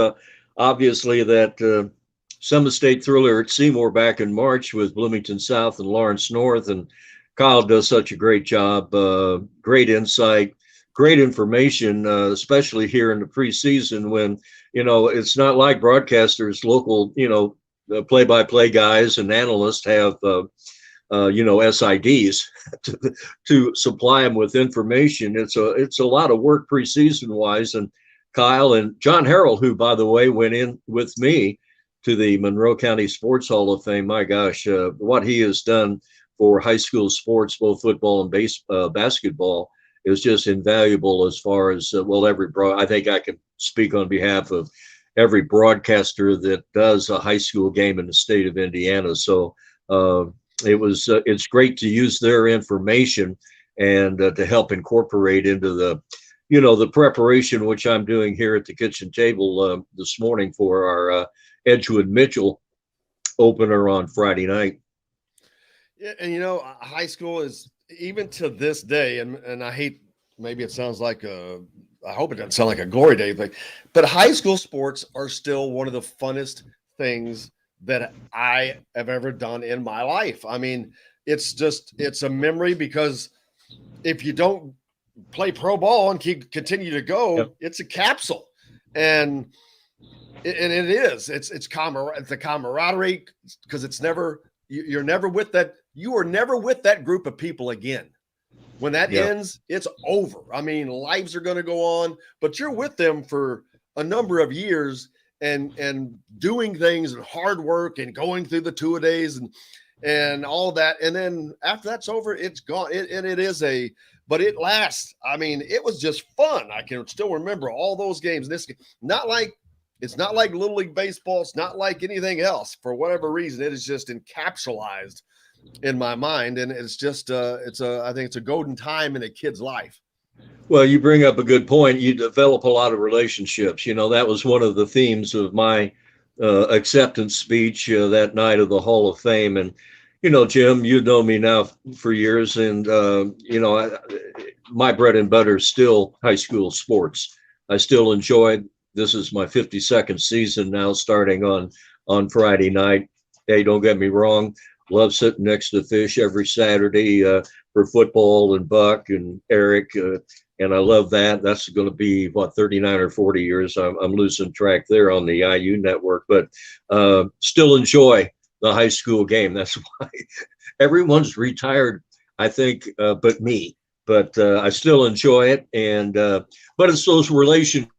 obviously that Summit State Thriller at Seymour back in March with Bloomington South and Lawrence North. And Kyle does such a great job. Great insight, great information, especially here in the preseason when, it's not like broadcasters, local, play-by-play guys and analysts have SIDs to supply them with information. It's a lot of work preseason wise. And Kyle and John Harrell, who, by the way, went in with me to the Monroe County Sports Hall of Fame. My gosh, what he has done for high school sports, both football and basketball, is just invaluable as far as, I think I can speak on behalf of every broadcaster that does a high school game in the state of Indiana. So, it's great to use their information and to help incorporate into the preparation, which I'm doing here at the kitchen table this morning for our Edgewood Mitchell opener on Friday night. Yeah, and high school is, even to this day, and I hate, maybe it sounds like I hope it doesn't sound like a glory day thing, but high school sports are still one of the funnest things that I have ever done in my life. I mean, it's a memory, because if you don't play pro ball and continue to go, It's a capsule. And it is, it's the camaraderie, because it's never, you are never with that group of people again. When that ends, it's over. I mean, lives are going to go on, but you're with them for a number of years and doing things and hard work and going through the two-a-days and all that. And then after that's over, it's gone. But it lasts. I mean, it was just fun. I can still remember all those games. It's not like Little League baseball. It's not like anything else. For whatever reason, it is just encapsulated in my mind, and it's just I think it's a golden time in a kid's life. Well, you bring up a good point. You develop a lot of relationships. That was one of the themes of my acceptance speech that night of the Hall of Fame. And Jim, you know me now for years, and my bread and butter is still high school sports. I still enjoy. This is my 52nd season now, starting on Friday night. Hey, don't get me wrong. Love sitting next to Fish every Saturday for football and Buck and Eric, and I love that. That's going to be 39 or 40 years. I'm losing track there on the IU network, but still enjoy the high school game. That's why everyone's retired, I think, but me. But I still enjoy it, and but it's those relationships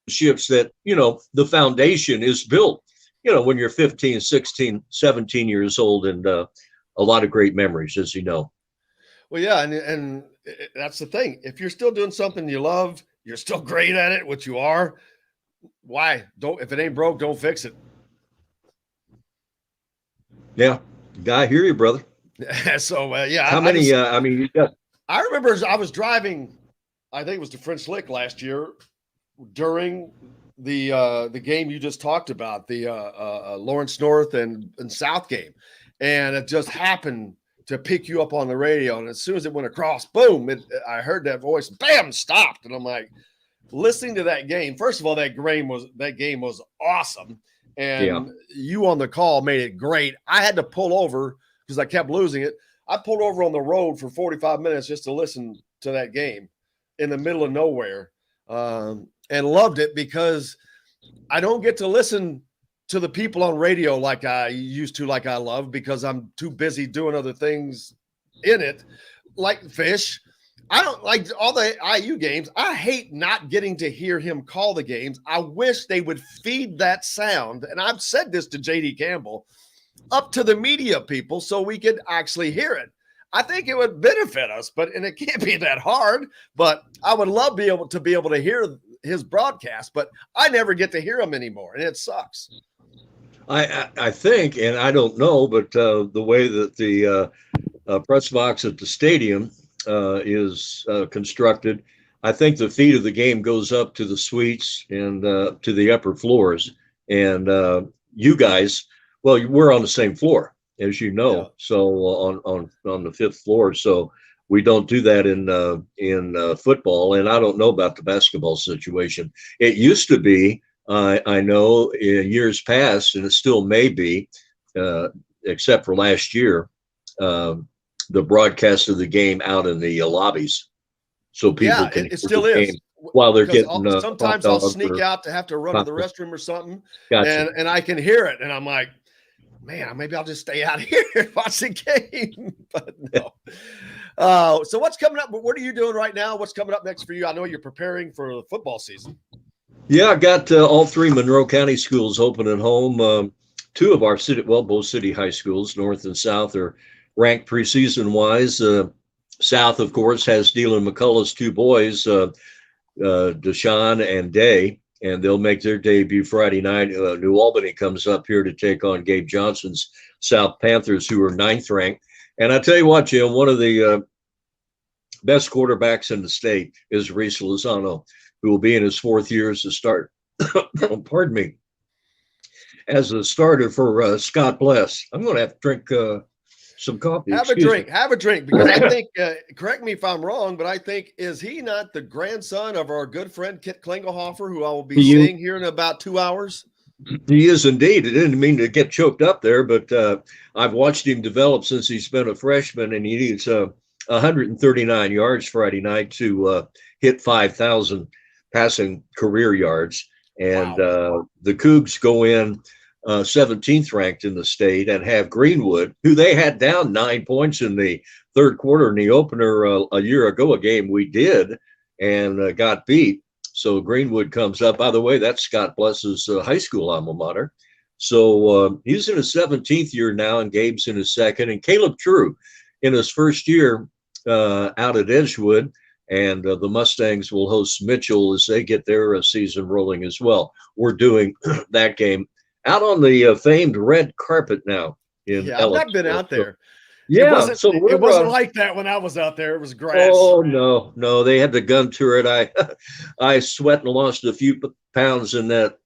that the foundation is built. When you're 15, 16, 17 years old, and a lot of great memories, as you know. Well, yeah, and that's the thing. If you're still doing something you love, you're still great at it, which you are. Why? If it ain't broke, don't fix it. Yeah, I hear you, brother. So, yeah. How many? You got. I remember I was driving, I think it was to French Lick last year during the game you just talked about, the Lawrence North and South game, and it just happened to pick you up on the radio, and as soon as it went across, boom, I heard that voice, bam, stopped, and I'm like, listening to that game. First of all, that game was awesome, and you on the call made it great. I had to pull over because I kept losing it. I pulled over on the road for 45 minutes just to listen to that game in the middle of nowhere. And loved it because I don't get to listen to the people on radio like I used to, like I love, because I'm too busy doing other things in it, like Fish. I don't like all the IU games. I hate not getting to hear him call the games. I wish they would feed that sound, and I've said this to JD Campbell, up to the media people so we could actually hear it. I think it would benefit us, and it can't be that hard, but I would love to be able to hear his broadcast, but I never get to hear him anymore, and it sucks. I think, and I don't know, but the way that the press box at the stadium is constructed, I think the feed of the game goes up to the suites and to the upper floors. And you guys, well, we're on the same floor, as you know, yeah. So on the fifth floor. So we don't do that in football, and I don't know about the basketball situation. It used to be, I know, in years past, and it still may be, except for last year, the broadcast of the game out in the lobbies, so people can. It still is. While they're getting. Sometimes I'll sneak out to have to run to the restroom or something, gotcha. and I can hear it, and I'm like, man, maybe I'll just stay out here and watch the game. But no. So what's coming up? What are you doing right now? What's coming up next for you? I know you're preparing for the football season. Yeah, I got all three Monroe County schools open at home. Two of our both city high schools, North and South, are ranked preseason wise. South, of course, has Dealin McCullough's two boys, Deshaun and Day, and they'll make their debut Friday night. New Albany comes up here to take on Gabe Johnson's South Panthers, who are 9th ranked. And I tell you what, Jim, one of the best quarterbacks in the state is Reese Lozano, who will be in his 4th year as a start. Pardon me. As a starter for Scott Bless. I'm going to have to drink some coffee. Have a drink, because I think, correct me if I'm wrong, but I think, is he not the grandson of our good friend Kit Klingelhofer, who I will be seeing here in about 2 hours? He is indeed. I didn't mean to get choked up there, but I've watched him develop since he's been a freshman, and he needs 139 yards Friday night to hit 5,000 passing career yards. And wow. The Cougs go in 17th ranked in the state, and have Greenwood, who they had down 9 points in the third quarter in the opener a year ago, a game we did, and got beat. So Greenwood comes up. By the way, that's Scott Bless's high school alma mater. So he's in his 17th year now, and Gabe's in his second. And Caleb True in his first year out at Edgewood. And the Mustangs will host Mitchell as they get their season rolling as well. We're doing that game out on the famed red carpet now. I've not been out there. Yeah, it wasn't like that when I was out there. It was grass. Oh no, they had the gun turret. I sweat and lost a few pounds in that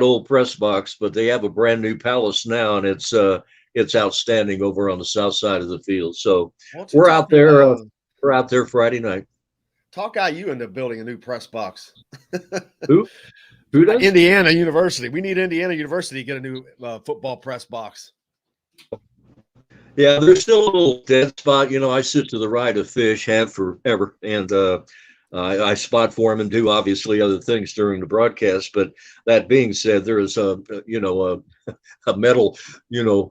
old press box, but they have a brand new palace now, and it's outstanding over on the south side of the field. So we're out there. We're out there Friday night. Talk IU into building a new press box. Who does? Indiana University. We need Indiana University to get a new football press box. Yeah, there's still a little dead spot. You know, I sit to the right of Fish, have forever, and I spot for him and do obviously other things during the broadcast. But that being said, there is a metal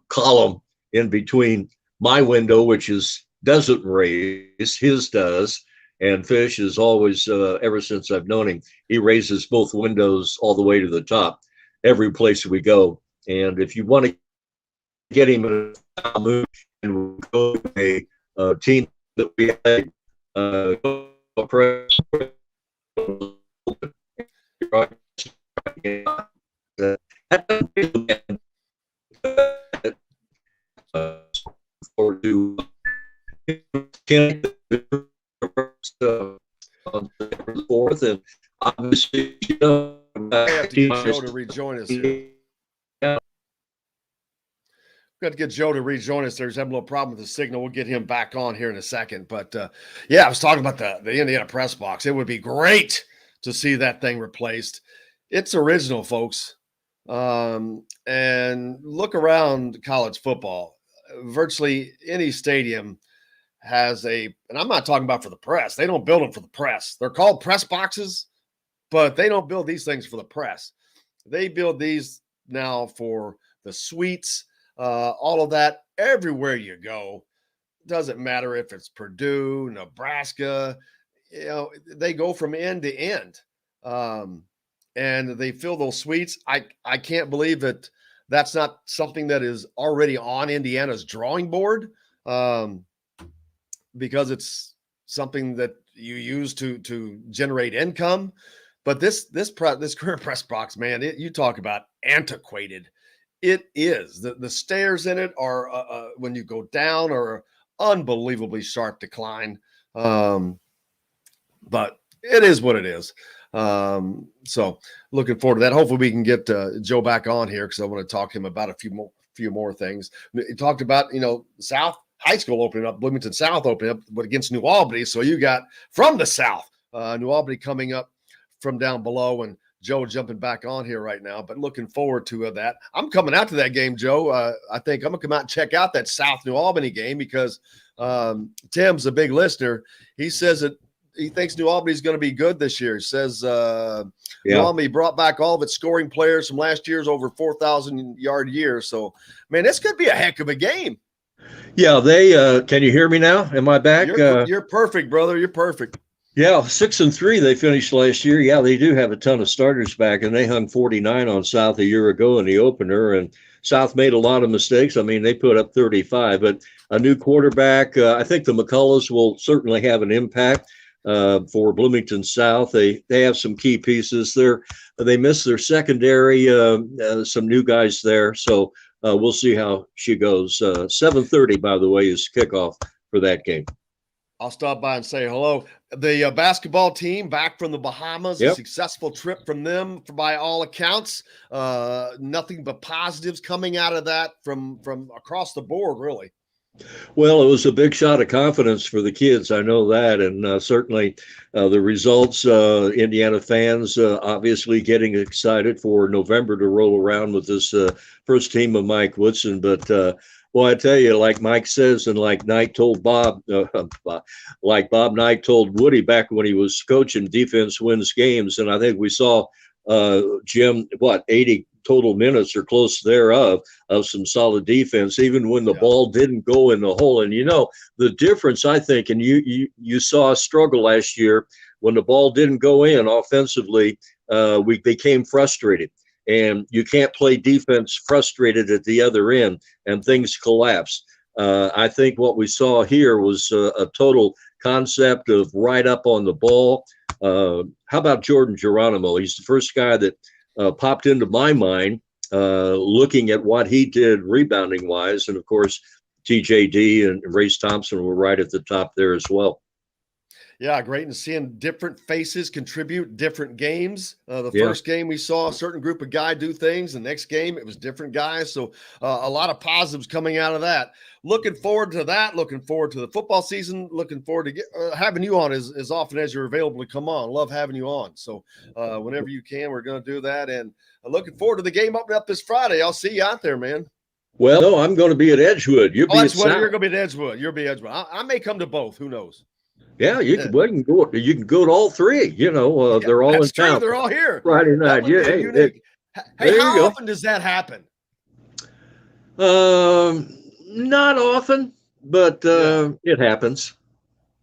column in between my window, which doesn't raise, his does, and Fish is always ever since I've known him, he raises both windows all the way to the top every place we go. And if you want to get him in a mood and go to a team that we had or do on the 4th, and obviously I have to get Joe to rejoin us here. Got to get Joe to rejoin us. There's having a little problem with the signal. We'll get him back on here in a second. But I was talking about the Indiana press box. It would be great to see that thing replaced. It's original, folks. And look around college football. Virtually any stadium has and I'm not talking about for the press. They don't build them for the press. They're called press boxes, but they don't build these things for the press. They build these now for the suites. All of that, everywhere you go, doesn't matter if it's Purdue, Nebraska, they go from end to end, and they fill those suites. I can't believe that that's not something that is already on Indiana's drawing board, because it's something that you use to generate income. But this current press box, man, you talk about antiquated. It is. The stairs in it are, when you go down, are unbelievably sharp decline. But it is what it is. So looking forward to that. Hopefully we can get Joe back on here, because I want to talk to him about a few more things. He talked about, South High School opening up, Bloomington South opening up, but against New Albany. So you got from the South, New Albany coming up from down below, and Joe jumping back on here right now, but looking forward to that. I'm coming out to that game, Joe. I think I'm going to come out and check out that South New Albany game, because Tim's a big listener. He says that he thinks New Albany's going to be good this year. He says New Albany brought back all of its scoring players from last year's over 4,000-yard year. So, man, this could be a heck of a game. Yeah, they can you hear me now? Am I back? You're perfect, brother. You're perfect. Yeah, 6-3 they finished last year. Yeah, they do have a ton of starters back, and they hung 49 on South a year ago in the opener, and South made a lot of mistakes. I mean, they put up 35, but a new quarterback. I think the McCullough will certainly have an impact for Bloomington South. They have some key pieces there. They missed their secondary, some new guys there, so we'll see how she goes. 7:30, by the way, is kickoff for that game. I'll stop by and say hello. The basketball team back from the Bahamas, a successful trip from them by all accounts. Nothing but positives coming out of that from across the board, really. Well, it was a big shot of confidence for the kids. I know that. And certainly the results, Indiana fans obviously getting excited for November to roll around with this first team of Mike Woodson. But well, I tell you, like Mike says, and like Knight told Bob, like Bob Knight told Woody back when he was coaching, defense wins games. And I think we saw Jim, 80 total minutes or close thereof of some solid defense, even when the ball didn't go in the hole. And, the difference, I think, and you saw a struggle last year when the ball didn't go in offensively, we became frustrated. And you can't play defense frustrated at the other end, and things collapse. I think what we saw here was a total concept of right up on the ball. How about Jordan Geronimo? He's the first guy that popped into my mind looking at what he did rebounding wise. And of course, TJD and Race Thompson were right at the top there as well. Yeah, great. And seeing different faces contribute different games. The Yeah. first game we saw a certain group of guys do things. The next game it was different guys. So a lot of positives coming out of that. Looking forward to that. Looking forward to the football season. Looking forward to having you on as often as you're available to come on. Love having you on. So whenever you can, we're going to do that. And looking forward to the game opening up this Friday. I'll see you out there, man. Well, no, I'm going to be at Edgewood. You'll be at You're South. going to be at Edgewood. You'll be at Edgewood. I may come to both. Who knows? Yeah, you can go. You can go to all three. They're all in town. They're all here Friday night. Yeah, hey, how often does that happen? Not often, but it happens.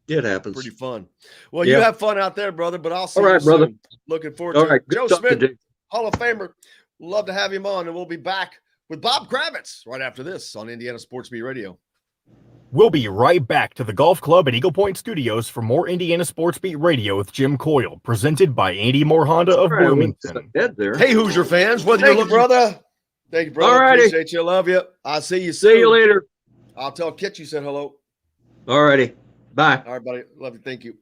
It happens. Pretty fun. Well, you have fun out there, brother. But I'll see all right, you brother. soon. Looking forward all to right, it. Joe talk Smith, to you. Hall of Famer. Love to have him on, and we'll be back with Bob Kravitz right after this on Indiana Sports Beat Radio. We'll be right back to the Golf Club at Eagle Point Studios for more Indiana Sports Beat Radio with Jim Coyle, presented by Andy Moore Honda of Bloomington. Hey, Hoosier fans, whether you're looking, brother. Thank you, brother. Alrighty. Appreciate you. Love you. I'll see you soon. See you later. I'll tell Kit you said hello. All righty. Bye. All right, buddy. Love you. Thank you.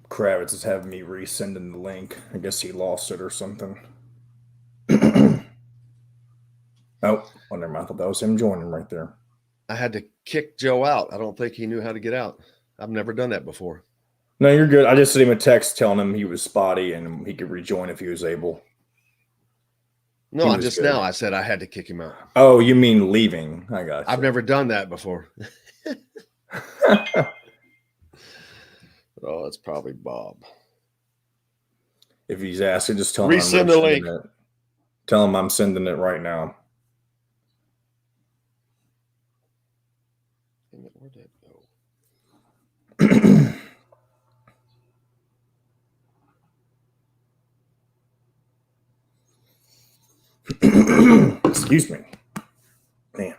Kravitz is having me resending the link. I guess he lost it or something. Oh, never mind. I thought that was him joining right there. I had to kick Joe out. I don't think he knew how to get out. I've never done that before. No, you're good. I just sent him a text telling him he was spotty and he could rejoin if he was able. No, I just now I said I had to kick him out. Oh, you mean leaving? I got you. I've never done that before. Oh, it's probably Bob. If he's asking, just tell him resend the link. Tell him I'm sending it right now. Where'd that go? Excuse me. Man.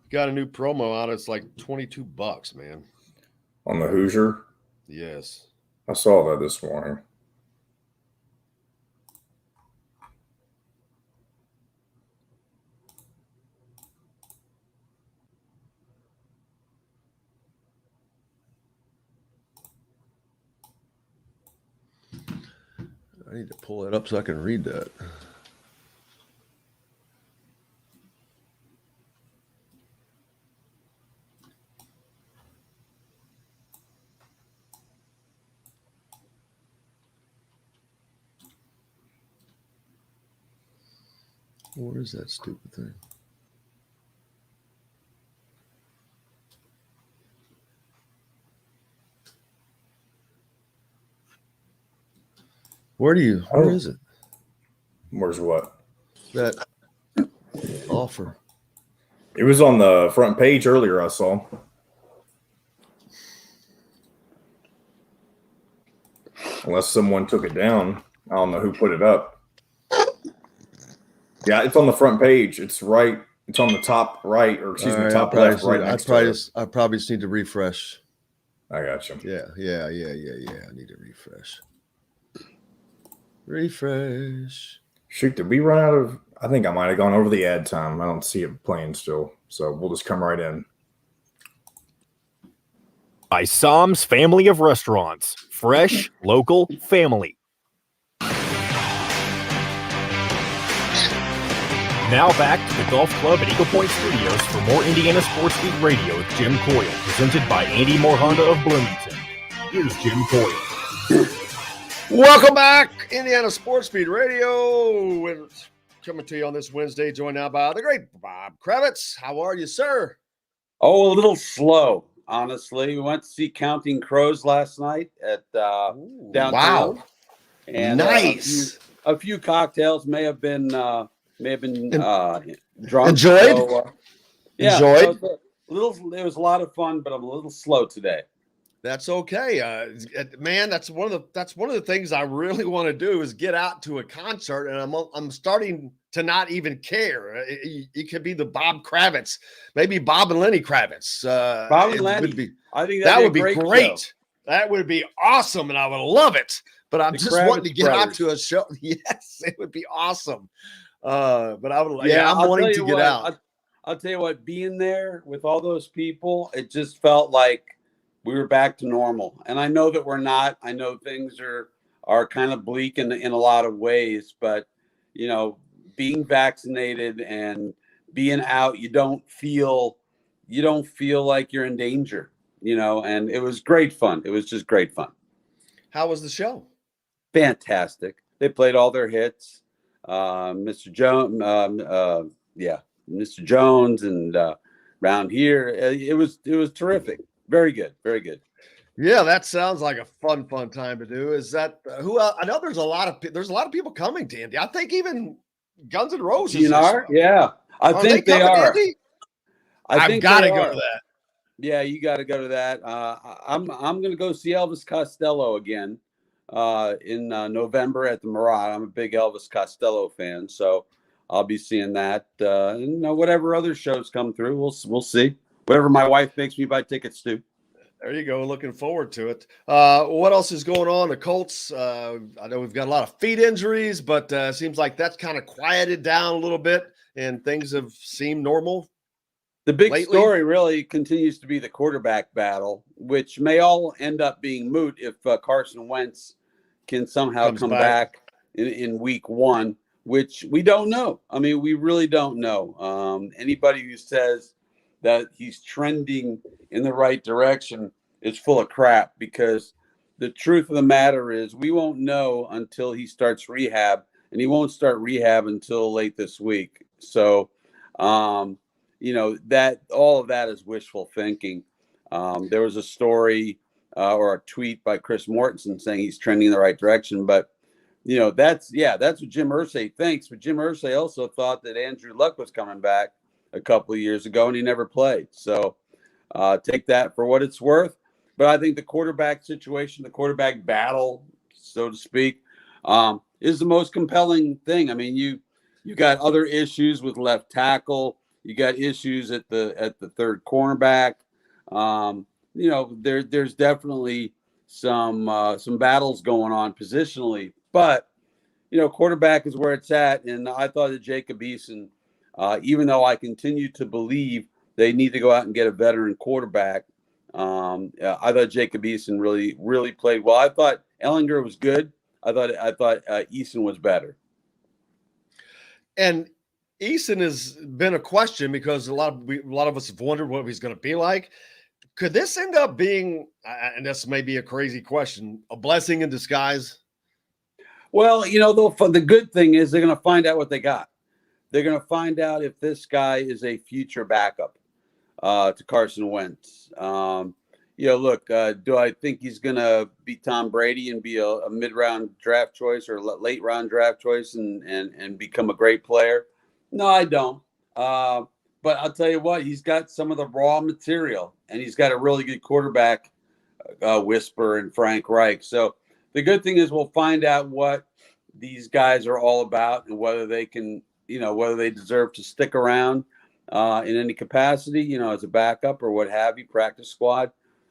Got a new promo out. It's like $22, man. On the Hoosier? Yes. I saw that this morning. I need to pull it up so I can read that. Where is that stupid thing? Where is it? Where's what? That offer. It was on the front page earlier, I saw. Unless someone took it down. I don't know who put it up. Yeah, it's on the front page. It's right. It's on the top right, or excuse me, top left, right next to it. I probably just need to refresh. I got you. Yeah. I need to refresh. Refresh. Shoot, did we run out of? I think I might have gone over the ad time. I don't see it playing still, so we'll just come right in. By Sam's Family of Restaurants. Fresh, local, family. Now back to the Golf Club at Eagle Point Studios for more Indiana Sports Beat Radio with Jim Coyle, presented by Andy Moore Honda of Bloomington. Here's Jim Coyle. Welcome back, Indiana Sports Beat Radio. We're coming to you on this Wednesday, joined now by the great Bob Kravitz. How are you, sir? Oh, a little slow, honestly. We went to see Counting Crows last night at downtown. Wow. And nice. A few cocktails may have been drunk. Enjoyed? So, yeah, Enjoyed? It was a lot of fun, but I'm a little slow today. That's okay, man. That's one of the things I really want to do is get out to a concert, and I'm starting to not even care. It could be the Bob Kravitz, maybe Bob and Lenny Kravitz. Bob and Lenny. I think that would be great. Show. That would be awesome, and I would love it. But I'm just Kravitz wanting to get brothers. out to a show. Yes, it would be awesome. But I would. Yeah, I'm wanting to get out. I'll tell you what. Being there with all those people, it just felt like we were back to normal. And I know that we're not. I know things are kind of bleak in a lot of ways, but you know, being vaccinated and being out, you don't feel like you're in danger, you know, and it was great fun. It was just great fun. How was the show? Fantastic. They played all their hits. Mr. Jones, Mr. Jones and Round Here. It was terrific. Very good. Very good. Yeah, that sounds like a fun time to do. Is that who? I know there's a lot of people coming to Indy. I think even Guns N' Roses. GNR? Yeah, I think they are. I've got to go to that. Yeah, you got to go to that. I'm going to go see Elvis Costello again in November at the Murat. I'm a big Elvis Costello fan, so I'll be seeing that. And whatever other shows come through, we'll see. Whatever my wife makes me buy tickets to. There you go. Looking forward to it. What else is going on? The Colts. I know we've got a lot of feet injuries, but it seems like that's kind of quieted down a little bit, and things have seemed normal. The big lately. Story really continues to be the quarterback battle, which may all end up being moot if Carson Wentz can somehow come back in week one, which we don't know. I mean, we really don't know. Anybody who says that he's trending in the right direction is full of crap, because the truth of the matter is we won't know until he starts rehab, and he won't start rehab until late this week. So, that all of that is wishful thinking. There was a story or a tweet by Chris Mortensen saying he's trending in the right direction, but that's what Jim Irsay thinks. But Jim Irsay also thought that Andrew Luck was coming back a couple of years ago, and he never played. So take that for what it's worth. But I think the quarterback situation, the quarterback battle, so to speak, is the most compelling thing. I mean, you got other issues with left tackle. You got issues at the third cornerback. There's definitely some battles going on positionally. But quarterback is where it's at, and I thought that Jacob Eason, even though I continue to believe they need to go out and get a veteran quarterback, I thought Jacob Eason really played well. I thought Ellinger was good. I thought Eason was better. And Eason has been a question because a lot of us have wondered what he's going to be like. Could this end up being, and this may be a crazy question, a blessing in disguise? Well, the good thing is they're going to find out what they got. They're going to find out if this guy is a future backup to Carson Wentz. Look, do I think he's going to be Tom Brady and be a mid-round draft choice or late-round draft choice and become a great player? No, I don't. But I'll tell you what, he's got some of the raw material, and he's got a really good quarterback whisper in Frank Reich. So the good thing is we'll find out what these guys are all about and whether they can, whether they deserve to stick around in any capacity, as a backup or what have you, practice squad.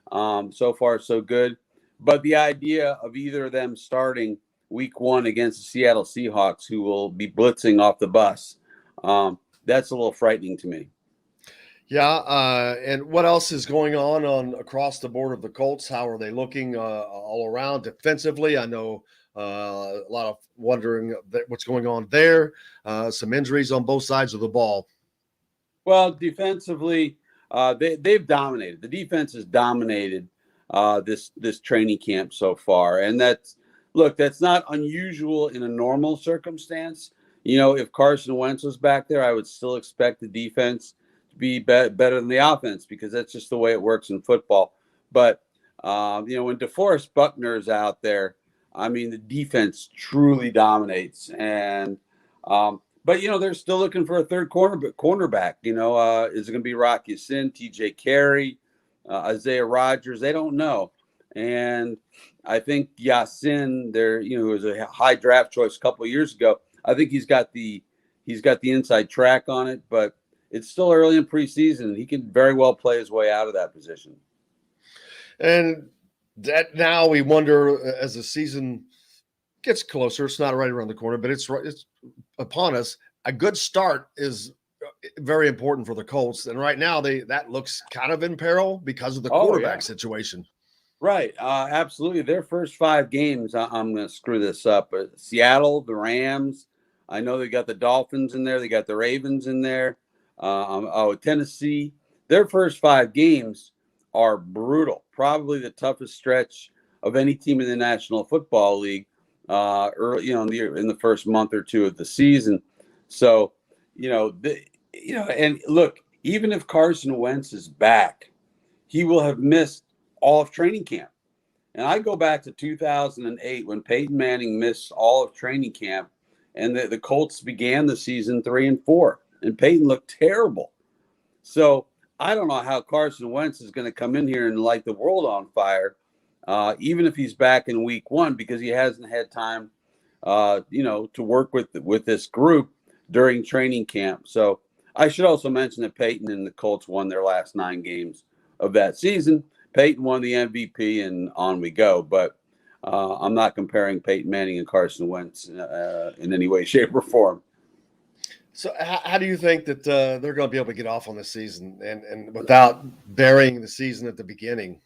So far, so good. But the idea of either of them starting week one against the Seattle Seahawks, who will be blitzing off the bus, that's a little frightening to me. Yeah. And what else is going on across the board of the Colts? How are they looking all around defensively? I know A lot of wondering what's going on there. Some injuries on both sides of the ball. Well, defensively, they've dominated. The defense has dominated this training camp so far, and that's not unusual in a normal circumstance. If Carson Wentz was back there, I would still expect the defense to be better than the offense, because that's just the way it works in football. But when DeForest Buckner is out there, I mean, the defense truly dominates. And but they're still looking for a third cornerback. Is it going to be Rock Ya-Sin, T.J. Carey, Isaiah Rodgers? They don't know. And I think Ya-Sin, who was a high draft choice a couple of years ago, I think he's got the inside track on it, but it's still early in preseason. He can very well play his way out of that position. And that now we wonder, as the season gets closer, it's not right around the corner, but it's upon us. A good start is very important for the Colts. And right now that looks kind of in peril because of the quarterback situation. Right. Absolutely. Their first 5 games, I'm going to screw this up, but Seattle, the Rams, I know they got the Dolphins in there. They got the Ravens in there. Tennessee. Their first 5 games are brutal. Probably the toughest stretch of any team in the National Football League early, in the first month or two of the season. So, and look, even if Carson Wentz is back, he will have missed all of training camp. And I go back to 2008 when Peyton Manning missed all of training camp, and the Colts began the season 3-4, and Peyton looked terrible. So I don't know how Carson Wentz is going to come in here and light the world on fire, even if he's back in week 1, because he hasn't had time, to work with this group during training camp. So I should also mention that Peyton and the Colts won their last 9 games of that season. Peyton won the MVP, and on we go. But I'm not comparing Peyton Manning and Carson Wentz in any way, shape, or form. So how do you think that they're going to be able to get off on this season and without burying the season at the beginning?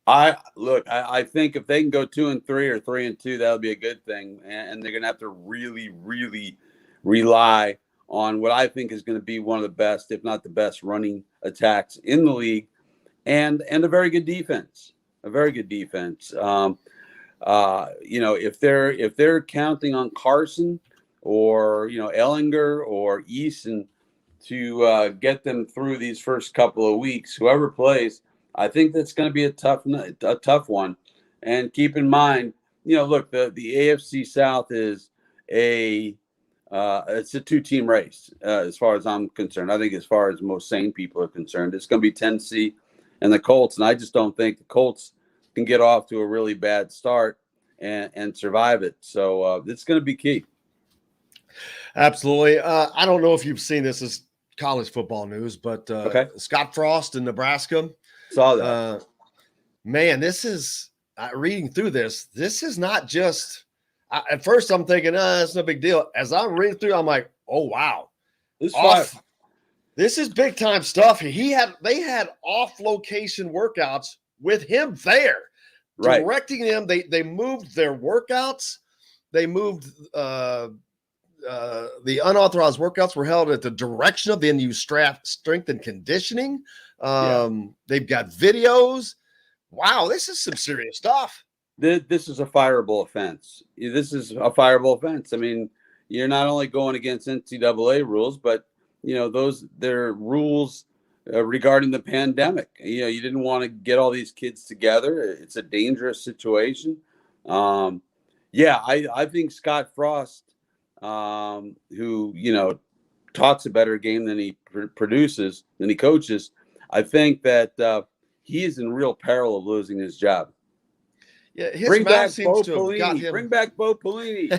I think if they can go 2-3 or 3-2, that'll be a good thing. And they're going to have to really, really rely on what I think is going to be one of the best, if not the best, running attacks in the league, and a very good defense. If they're counting on Carson or Ellinger or Eason to get them through these first couple of weeks, whoever plays, I think that's going to be a tough one. And keep in mind, look, the AFC South is it's a 2-team race as far as I'm concerned. I think as far as most sane people are concerned, it's going to be Tennessee and the Colts, and I just don't think the Colts can get off to a really bad start and survive it. So it's going to be key. Absolutely. I don't know if you've seen this as college football news, but Scott Frost in Nebraska. Saw that. Man, this is reading through this. This is not just. At first, I'm thinking, it's no big deal. As I'm reading through, I'm like, oh wow, this is big time stuff. They had off location workouts with him there, directing them. They moved their workouts. They moved the unauthorized workouts were held at the direction of the NU strength and conditioning. They've got videos. Wow, this is some serious stuff. This is a fireable offense. I mean, you're not only going against NCAA rules, but their rules regarding the pandemic. You didn't want to get all these kids together. It's a dangerous situation. I think Scott Frost, who talks a better game than he produces, than he coaches, I think that he is in real peril of losing his job. Yeah, Bring back Bo Pelini.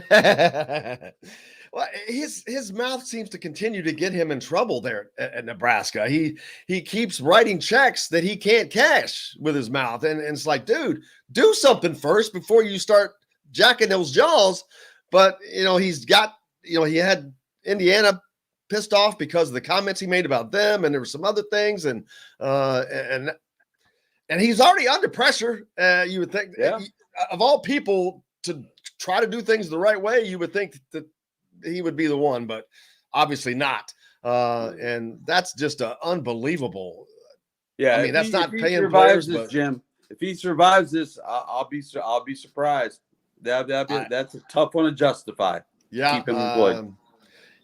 Well, his mouth seems to continue to get him in trouble there at Nebraska. He keeps writing checks that he can't cash with his mouth, and it's like, dude, do something first before you start jacking those jaws. But he had Indiana pissed off because of the comments he made about them, and there were some other things, and he's already under pressure. You would think, of all people to try to do things the right way, you would think that he would be the one, but obviously not. And that's just unbelievable. Yeah, I mean, that's not if he paying survives players, this, but Jim. If he survives this, I'll be surprised. That's a tough one to justify. yeah, Keep him employed.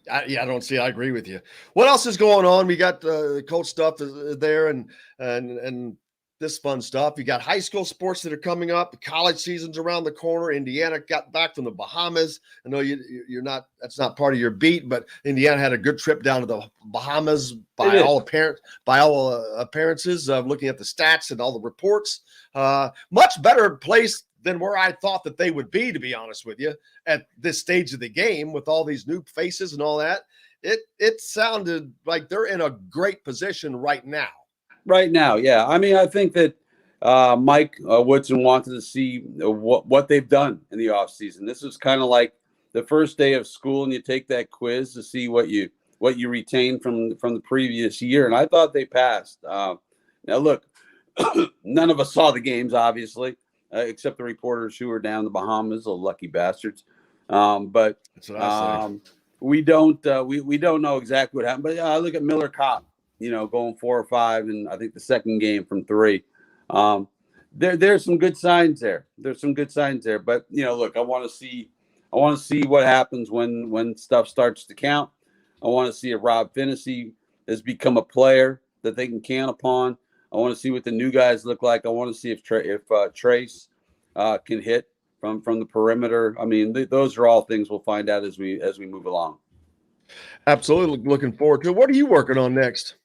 I don't see. I agree with you. What else is going on? We got coach stuff there, and this fun stuff. You got high school sports that are coming up. The college season's around the corner. Indiana got back from the Bahamas. I know you're not. That's not part of your beat, but Indiana had a good trip down to the Bahamas by all appearances. Looking at the stats and all the reports, much better place than where I thought that they would be, to be honest with you, at this stage of the game with all these new faces and all that. It sounded like they're in a great position right now. Right now, yeah. I mean, I think that Mike Woodson wanted to see what they've done in the offseason. This was kind of like the first day of school, and you take that quiz to see what you retain from the previous year. And I thought they passed. Now, look, none of us saw the games, obviously, except the reporters who were down in the Bahamas, the lucky bastards. But we don't know exactly what happened. But I look at Miller Kopp, going 4 or 5, and I think the second game from 3. There's some good signs there. There's some good signs there. But look, I want to see what happens when stuff starts to count. I want to see if Rob Finney has become a player that they can count upon. I want to see what the new guys look like. I want to see if Trace can hit from the perimeter. I mean, those are all things we'll find out as we move along. Absolutely, looking forward to it. What are you working on next?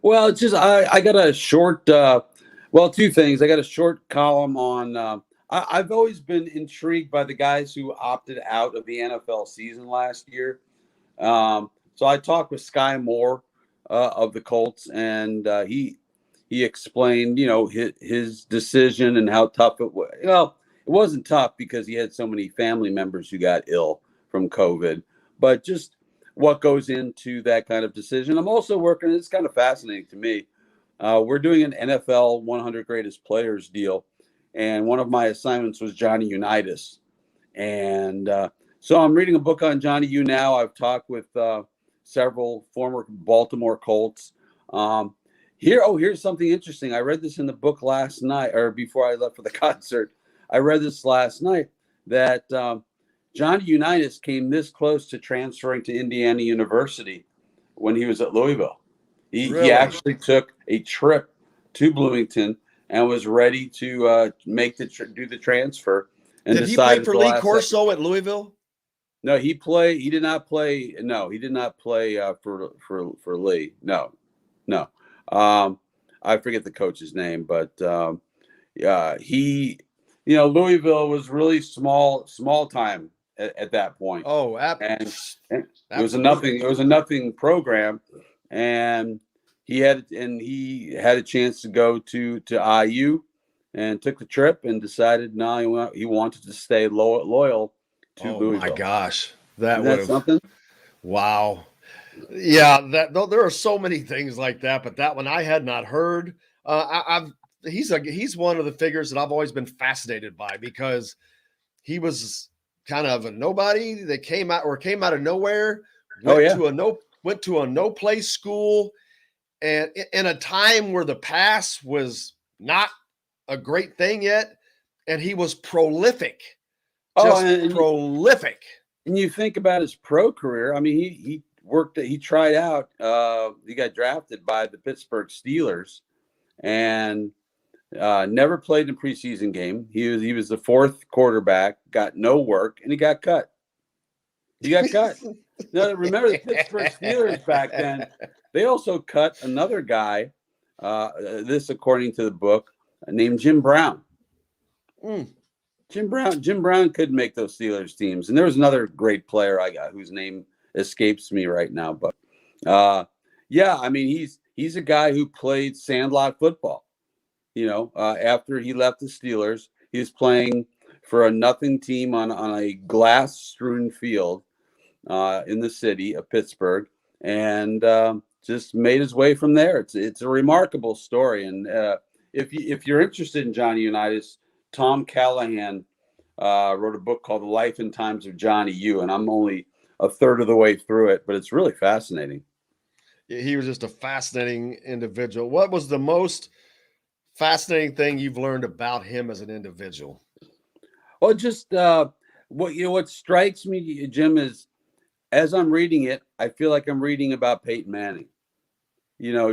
Well, it's just I got a short. 2 things. I got a short column on. I've always been intrigued by the guys who opted out of the NFL season last year. So I talked with Sky Moore of the Colts, and he explained, his decision and how tough it was. Well, it wasn't tough because he had so many family members who got ill from COVID, but just what goes into that kind of decision. I'm also working, it's kind of fascinating to me. We're doing an NFL 100 greatest players deal. And one of my assignments was Johnny Unitas. And so I'm reading a book on Johnny U now. I've talked with several former Baltimore Colts. Here's something interesting. I read this in the book last night, or before I left for the concert. I read this last night that Johnny Unitas came this close to transferring to Indiana University when he was at Louisville. He actually took a trip to Bloomington and was ready to do the transfer. And did he play for Lee Corso at Louisville? No, he did not play. No, he did not play for Lee. No. I forget the coach's name, but he, Louisville was really small time at that point. Oh, and it was a nothing program, and he had a chance to go to IU, and took the trip and decided he wanted to stay loyal to Louisville. Oh my gosh, that was something. Wow. Yeah, there are so many things like that, but that one I had not heard. He's one of the figures that I've always been fascinated by, because he was kind of a nobody that came out of nowhere. Went to a no play school, and in a time where the pass was not a great thing yet, and he was prolific. Prolific. And you think about his pro career. I mean, he tried out. He got drafted by the Pittsburgh Steelers, and never played in a preseason game. He was the 4th quarterback, got no work, and he got cut. Now, remember the Pittsburgh Steelers back then, they also cut another guy, this according to the book, named Jim Brown. Jim Brown couldn't make those Steelers teams. And there was another great player I got whose name escapes me right now. But I mean, he's a guy who played sandlot football. After he left the Steelers, he was playing for a nothing team on a glass-strewn field in the city of Pittsburgh, and just made his way from there. It's a remarkable story. And if you're interested in Johnny Unitas, Tom Callahan wrote a book called The Life and Times of Johnny U, and I'm only a third of the way through it, but it's really fascinating. He was just a fascinating individual. What was the most fascinating thing you've learned about him as an individual? Well, just what strikes me, Jim, is as I'm reading it, I feel like I'm reading about Peyton Manning.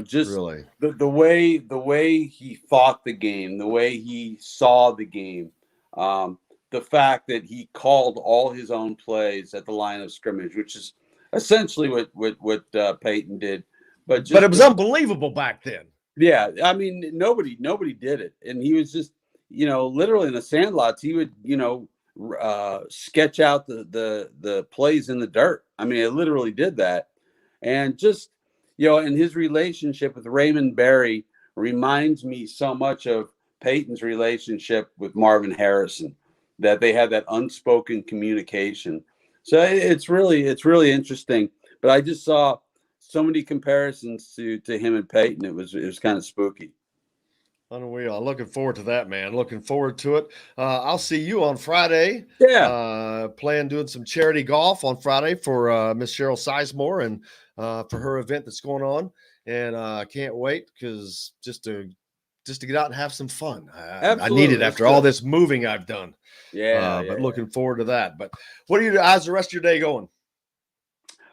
Just really the way he fought the game, the way he saw the game, the fact that he called all his own plays at the line of scrimmage, which is essentially what Peyton did. But it was unbelievable back then. Yeah, I mean, nobody did it, and he was just, literally in the sandlots, he would, sketch out the plays in the dirt. I mean, it literally did that, and just, and his relationship with Raymond Berry reminds me so much of Peyton's relationship with Marvin Harrison, that they had that unspoken communication. So it's really interesting. But I just saw so many comparisons to him and Peyton. It was kind of spooky. Unreal. Looking forward to that, man. Looking forward to it. I'll see you on Friday. Yeah. Doing some charity golf on Friday for Miss Cheryl Sizemore and for her event that's going on. And I can't wait because just to get out and have some fun. I need it after all this moving I've done. But looking forward to that. But how's the rest of your day going?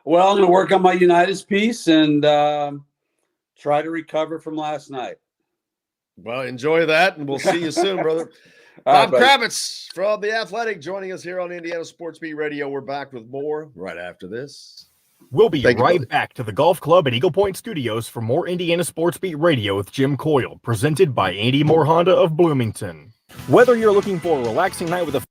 Well, I'm going to work on my Unitas piece and try to recover from last night. Well, enjoy that, and we'll see you soon, brother. Bob Kravitz from The Athletic joining us here on Indiana Sports Beat Radio. We're back with more right after this. We'll be back to the Golf Club at Eagle Point Studios for more Indiana Sports Beat Radio with Jim Coyle, presented by Andy Moore Honda of Bloomington. Whether you're looking for a relaxing night with a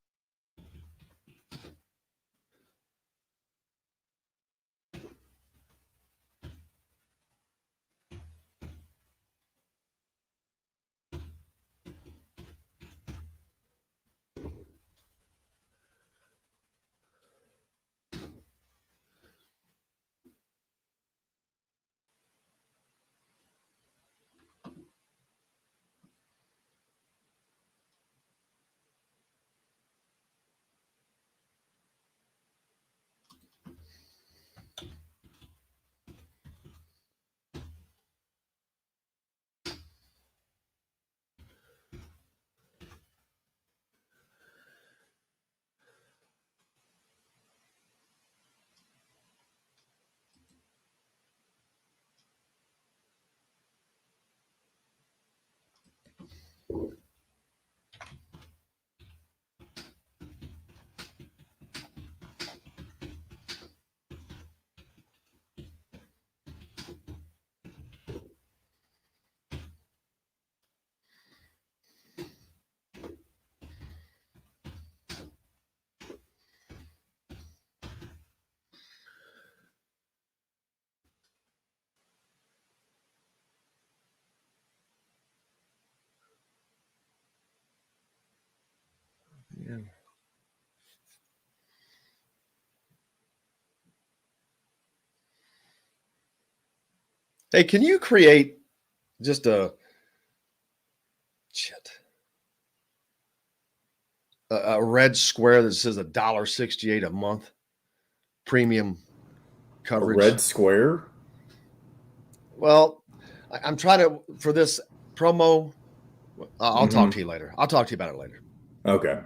Yeah. Hey, can you create just a red square that says $1.68 a month premium coverage? A red square? Well, I'm trying to for this promo. I'll talk to you later. I'll talk to you about it later. Okay.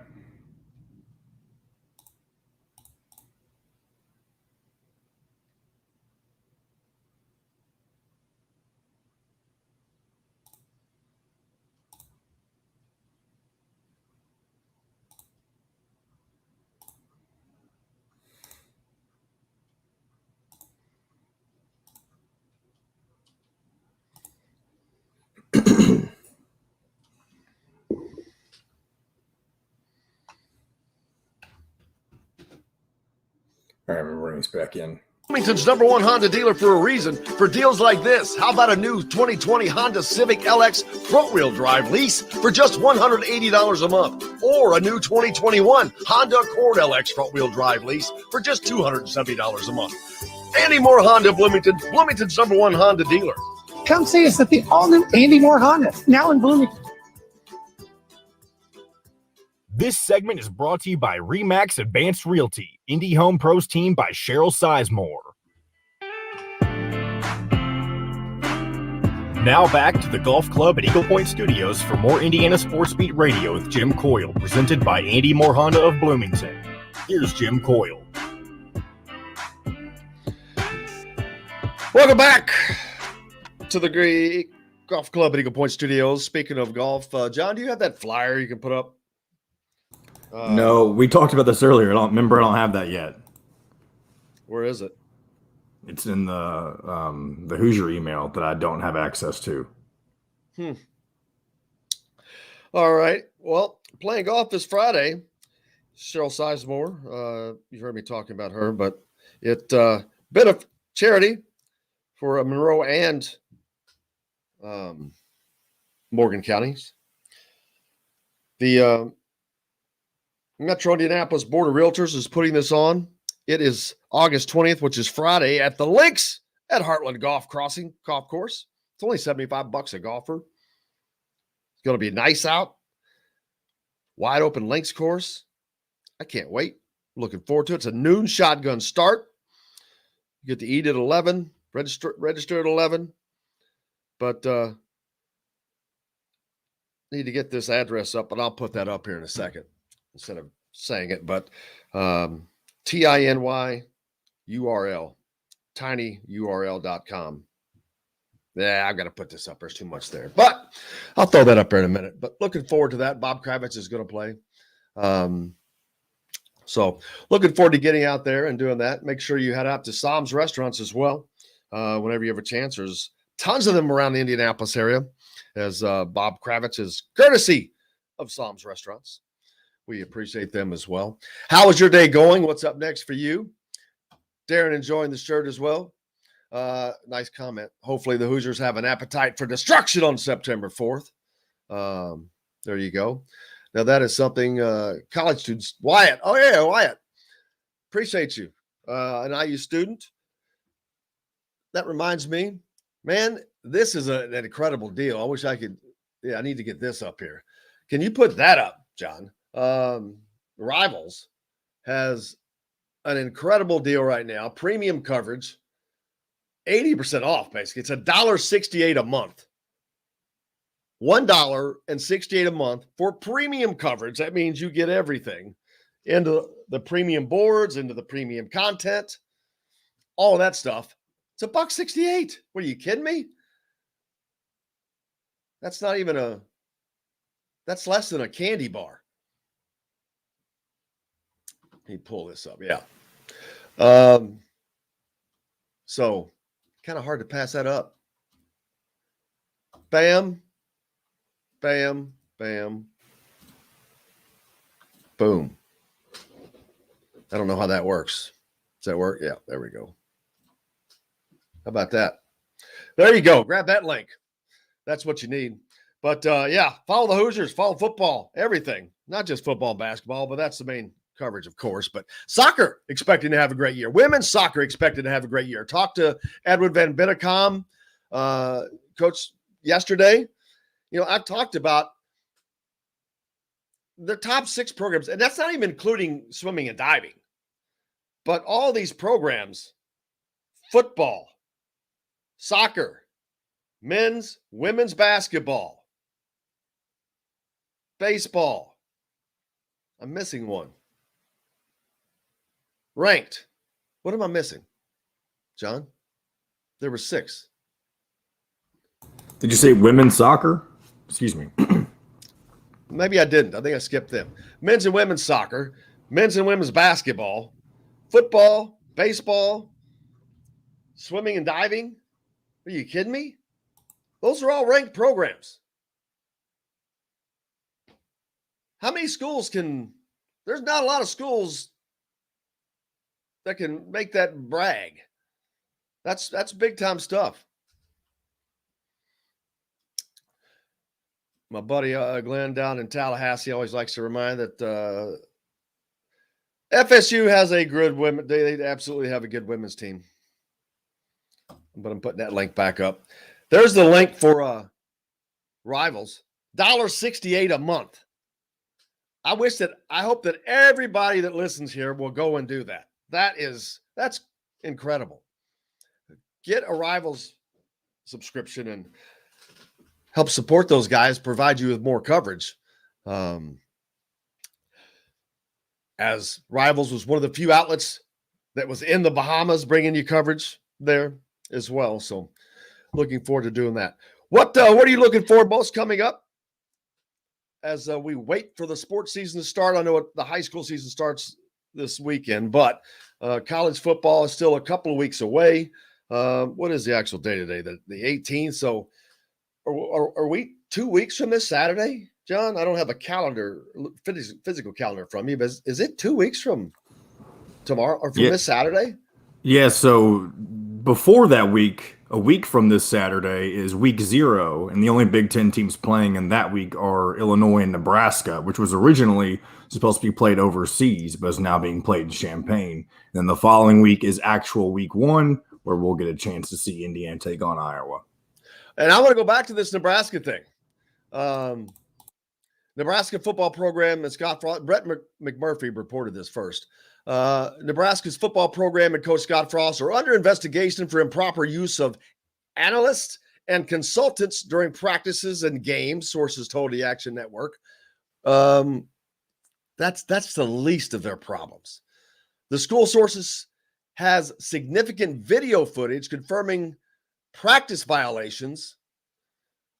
All right, I'm bringing this back in. Bloomington's #1 Honda dealer for a reason. For deals like this, how about a new 2020 Honda Civic LX front-wheel drive lease for just $180 a month, or a new 2021 Honda Accord LX front-wheel drive lease for just $270 a month. Andy Moore Honda Bloomington, Bloomington's #1 Honda dealer. Come see us at the all-new Andy Moore Honda, now in Bloomington. This segment is brought to you by RE/MAX Advanced Realty, Indy Home Pros team by Cheryl Sizemore. Now back to the Golf Club at Eagle Point Studios for more Indiana Sports Beat Radio with Jim Coyle, presented by Andy Moore Honda of Bloomington. Here's Jim Coyle. Welcome back to the Great Golf Club at Eagle Point Studios. Speaking of golf, John, do you have that flyer you can put up? No, we talked about this earlier. I don't have that yet. Where is it? It's in the Hoosier email that I don't have access to. All right. Well, playing golf this Friday. Cheryl Sizemore. You've heard me talking about her, but it bit of charity for Monroe and Morgan counties. The Metro Indianapolis Board of Realtors is putting this on. It is August 20th, which is Friday, at the Links at Heartland Golf Course. It's only $75 a golfer. It's going to be nice out. Wide open links course. I can't wait. Looking forward to it. It's a noon shotgun start. You get to eat at 11, register at 11. But need to get this address up, but I'll put that up here in a second instead of saying it. But TINY URL, tinyurl.com. Yeah, I've got to put this up. There's too much there. But I'll throw that up there in a minute. But looking forward to that. Bob Kravitz is going to play. So looking forward to getting out there and doing that. Make sure you head out to Sam's Restaurants as well whenever you have a chance. There's tons of them around the Indianapolis area, as Bob Kravitz is courtesy of Sam's Restaurants. We appreciate them as well. How is your day going? What's up next for you? Darren enjoying the shirt as well. Nice comment. Hopefully the Hoosiers have an appetite for destruction on September 4th. There you go. Now that is something college students. Wyatt. Oh, yeah, Wyatt. Appreciate you. An IU student. That reminds me, man, this is an incredible deal. I wish I could. Yeah, I need to get this up here. Can you put that up, John? Rivals has an incredible deal right now. Premium coverage, 80% off, basically. It's $1.68 a month. $1.68 a month for premium coverage. That means you get everything into the premium boards, into the premium content, all of that stuff. It's $1.68. What, are you kidding me? That's not even that's less than a candy bar. Let me pull this up. Yeah. So kind of hard to pass that up. Bam. Bam, bam, boom. I don't know how that works. Does that work? Yeah, there we go. How about that? There you go. Grab that link. That's what you need. But, yeah, follow the Hoosiers, follow football, everything. Not just football and basketball, but that's the main coverage, of course. But soccer, expecting to have a great year. Women's soccer, expected to have a great year. Talked to Edward Van Binnenkom, coach, yesterday. You know, I've talked about the top 6 programs, and that's not even including swimming and diving. But all these programs, football, soccer, men's, women's basketball, baseball. I'm missing one. Ranked. What am I missing, John? There were 6. Did you say women's soccer? Excuse me. Maybe I didn't. I think I skipped them. Men's and women's soccer, men's and women's basketball, football, baseball, swimming and diving. Are you kidding me? Those are all ranked programs. How many schools there's not a lot of schools that can make that brag. That's big time stuff. My buddy Glenn down in Tallahassee always likes to remind that FSU has a good women. They absolutely have a good women's team. But I'm putting that link back up. There's the link for Rivals. $1.68 a month. I hope that everybody that listens here will go and do that. That's incredible. Get a Rivals subscription and help support those guys, provide you with more coverage. As Rivals was one of the few outlets that was in the Bahamas bringing you coverage there as well. So looking forward to doing that. What are you looking for most coming up as we wait for the sports season to start? I know the high school season starts this weekend, but college football is still a couple of weeks away. What is the actual day today? The 18th. So are we 2 weeks from this Saturday, John? I don't have a calendar, physical calendar from you, but is it 2 weeks from tomorrow or from this Saturday? Yeah. So before that week, a week from this Saturday is week 0, and the only Big Ten teams playing in that week are Illinois and Nebraska, which was originally supposed to be played overseas, but is now being played in Champaign. Then the following week is actual week 1, where we'll get a chance to see Indiana take on Iowa. And I want to go back to this Nebraska thing. Nebraska football program and Scott Frost, Brett McMurphy reported this first. Nebraska's football program and coach Scott Frost are under investigation for improper use of analysts and consultants during practices and games, sources told the Action Network. That's the least of their problems. The school sources has significant video footage confirming practice violations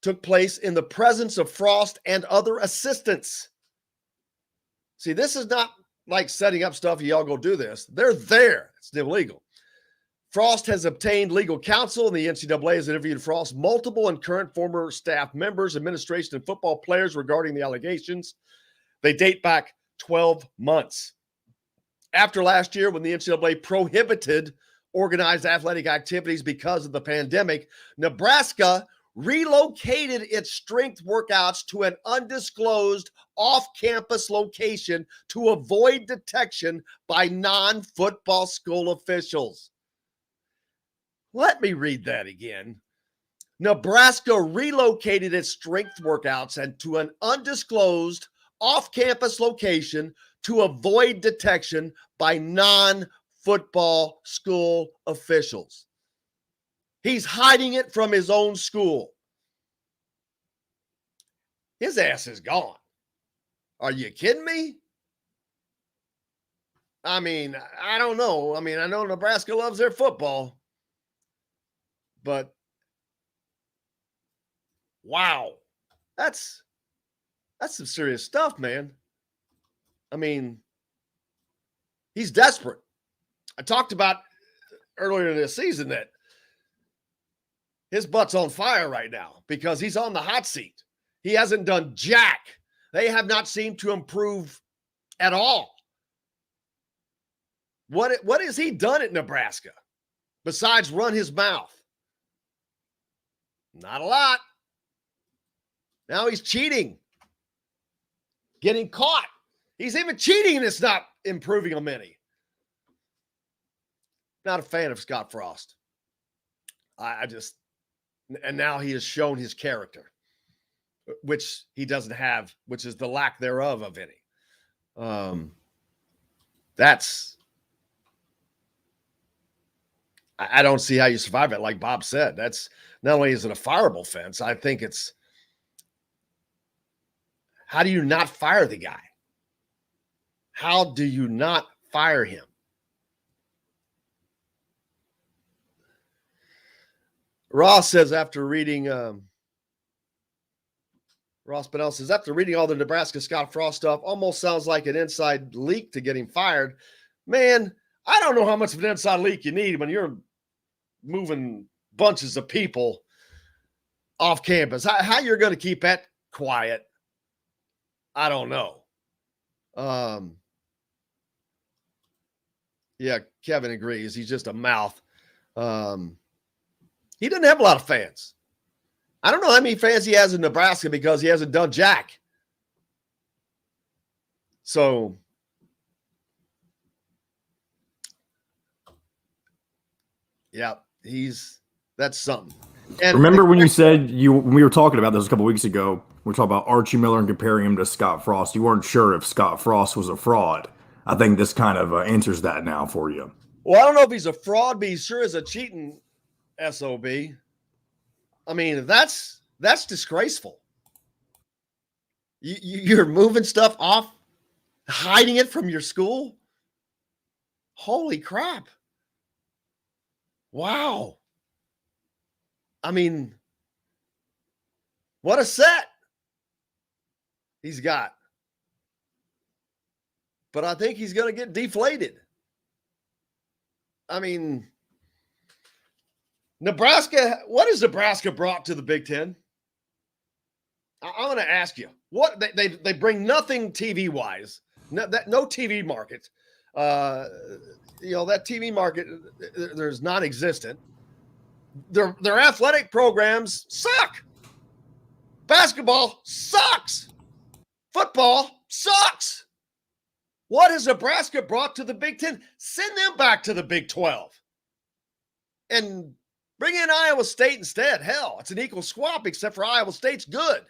took place in the presence of Frost and other assistants. See, this is not like setting up stuff. Y'all go do this. They're there. It's illegal. Frost has obtained legal counsel, and the NCAA has interviewed Frost, multiple and current former staff members, administration, and football players regarding the allegations. They date back 12 months. After last year, when the NCAA prohibited organized athletic activities because of the pandemic, Nebraska relocated its strength workouts to an undisclosed off-campus location to avoid detection by non-football school officials. Let me read that again. Nebraska relocated its strength workouts and to an undisclosed off-campus location to avoid detection by non-football school officials. He's hiding it from his own school. His ass is gone. Are you kidding me? I mean, I don't know. I mean, I know Nebraska loves their football, but wow, that's some serious stuff, man. I mean, he's desperate. I talked about earlier this season that his butt's on fire right now because he's on the hot seat. He hasn't done jack. They have not seemed to improve at all. What has he done at Nebraska besides run his mouth? Not a lot. Now he's cheating, getting caught. He's even cheating and it's not improving him any. Not a fan of Scott Frost. And now he has shown his character, which he doesn't have, which is the lack thereof of any. I don't see how you survive it. Like Bob said, that's not only is it a fireable offense, I think it's, how do you not fire the guy? How do you not fire him? Ross says after reading, Ross Bennell says, after reading all the Nebraska Scott Frost stuff, almost sounds like an inside leak to get him fired. Man, I don't know how much of an inside leak you need when you're moving bunches of people off campus. How you're going to keep that quiet, I don't know. Yeah, Kevin agrees. He's just a mouth. He doesn't have a lot of fans. I don't know how many fans he has in Nebraska because he hasn't done jack. So, yeah, that's something. And remember when you said when we were talking about this a couple weeks ago, we talk about Archie Miller and comparing him to Scott Frost. You weren't sure if Scott Frost was a fraud. I think this kind of answers that now for you. Well, I don't know if he's a fraud, but he sure is a cheating SOB. I mean, that's disgraceful. You're moving stuff off, hiding it from your school. Holy crap. Wow. I mean, what a set he's got. But I think he's going to get deflated. I mean, Nebraska, what has Nebraska brought to the Big Ten? I'm going to ask you. What they bring nothing TV-wise. No TV market. That TV market, there's non-existent. Their athletic programs suck. Basketball sucks. Football sucks. What has Nebraska brought to the Big Ten? Send them back to the Big 12. And bring in Iowa State instead. Hell, it's an equal swap except for Iowa State's good.